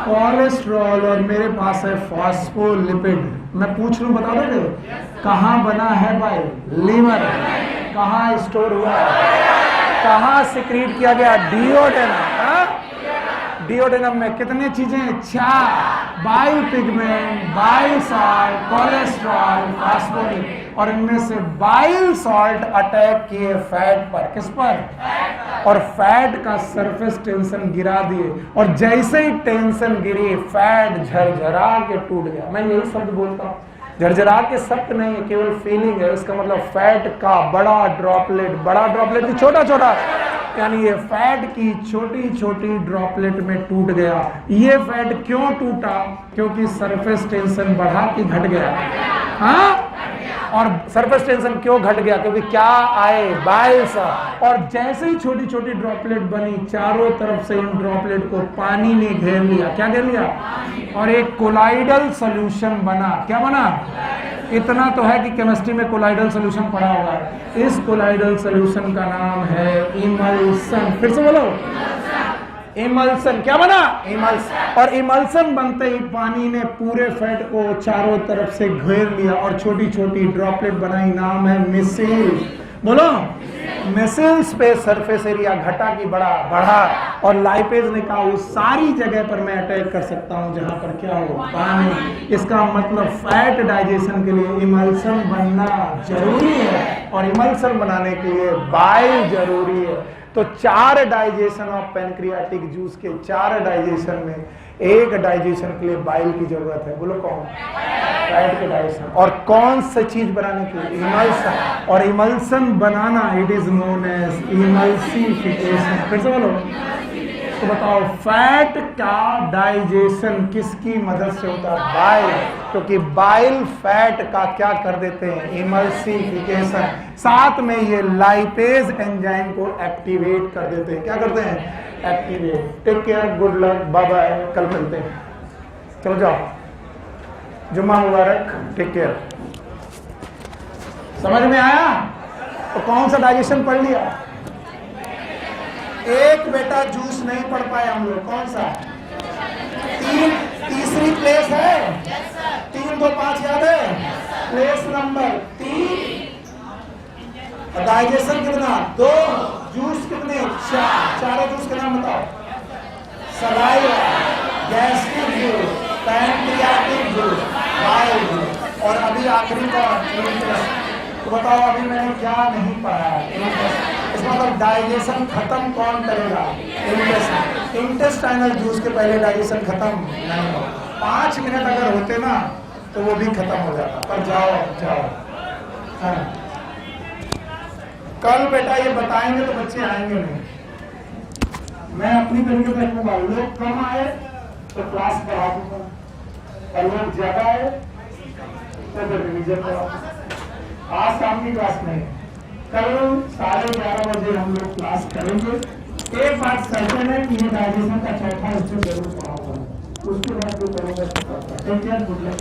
कोलेस्ट्रॉल। और मेरे पास है फॉस्फोलिपिड। मैं पूछ लूं, बता दोगे कहां बना है बाइल? लीवर। कहां स्टोर हुआ है? कहां सिक्रीट किया गया? डिओडेनम। डिओडेनम में कितने चीजें? 4। Bile pigment, bile salt, cholesterol, phospholipid. और इनमें से बाइल सॉल्ट अटैक किए फैट पर। किस पर? और फैट का सरफेस टेंशन गिरा दिए, और जैसे ही टेंशन गिरी फैट झरझरा के टूट गया। मैं यही शब्द बोलता हूँ, झरझरा के शब्द नहीं है, केवल फीलिंग है। इसका मतलब फैट का बड़ा ड्रॉपलेट की छोटा, यानी ये फैट की छोटी छोटी ड्रॉपलेट में टूट गया। ये फैट क्यों टूटा? क्योंकि सरफेस टेंशन बढ़ा कि घट गया? हाँ। और सरफेस टेंशन क्यों घट गया? क्योंकि क्या आए? बाइल्स। और जैसे ही छोटी छोटी ड्रॉपलेट बनी, चारों तरफ से इन ड्रॉपलेट को पानी ने घेर लिया। क्या घेर लिया? और एक कोलाइडल सॉल्यूशन बना। क्या बना? इतना तो है कि केमिस्ट्री में कोलाइडल सॉल्यूशन पढ़ा होगा। इस कोलाइडल सॉल्यूशन का नाम है इमल्सन। फिर से बोलो, इमल्सन। क्या बना? इमल्सन। और इमल्सन बनते ही पानी ने पूरे फैट को चारों तरफ से घेर लिया और छोटी छोटी ड्रॉपलेट बनाई। नाम है मिसिल्स। बोलो, मिसिल्स पे सरफेस एरिया घटा की बढ़ा, और लाइपेज ने कहा उस सारी जगह पर मैं अटैक कर सकता हूं जहां पर क्या हो? पानी। इसका मतलब फैट डाइजेशन के लिए इमल्सन बनना जरूरी है, और इमल्सन बनाने के लिए बाइल जरूरी है। तो 4 डाइजेशन ऑफ पैनक्रियाटिक जूस के 4 डाइजेशन में एक डाइजेशन के लिए बाइल की जरूरत है। बोलो कौन? फैट के डाइजेशन। और कौन सा चीज बनाने के लिए? इमल्सन। और इमल्सन बनाना it is known as emulsification. फिर से बोलो। तो बताओ फैट का डाइजेशन किसकी मदद से होता है? बाइल। क्योंकि बाइल फैट का क्या कर देते हैं? इमल्सिफिकेशन। साथ में ये लाइपेज एंजाइम को एक्टिवेट कर देते हैं। क्या करते हैं? Activate. Take care, good luck, bye bye, कल मिलते हैं। चलो जाओ, जुम्मा मुबारक, टेक केयर। समझ में आया? तो कौन सा डाइजेशन पढ़ लिया? एक बेटा जूस नहीं पढ़ पाए हम लोग। कौन सा? 3 प्लेस है। 3 2 5 याद है? Place number 3। डाइजेशन कितना? 2। जूस कितने? 4। चारों जूस के नाम बताओ। Saliva, gastric juice, pancreatic juice, bile juice, और अभी आखिरी का इंटेस्टाइन। तो बताओ अभी मैंने क्या नहीं पढ़ा? इसका मतलब डाइजेशन खत्म कौन करेगा? इंटेस्टाइनल जूस के पहले डाइजेशन खत्म नहीं हो। 5 मिनट अगर होते ना तो वो भी खत्म हो जाता। पर जाओ। हाँ। कल बेटा ये बताएंगे तो बच्चे आएंगे नहीं। मैं अपनी तरीके से रखूंगा। लोग कम आए तो क्लास पढ़ा दूंगा, और लोग ज्यादा आए तो फिर रिवीजन करा दूंगा। आज शाम की क्लास नहीं, कल 11:30 बजे हम लोग क्लास करेंगे। एक बात सर्टेन है कि ये डाइजेशन का चौथा हिस्सा जरूर पढ़ाऊंगा। उसके बाद जो करूंगा टेक केयर, गुड लक।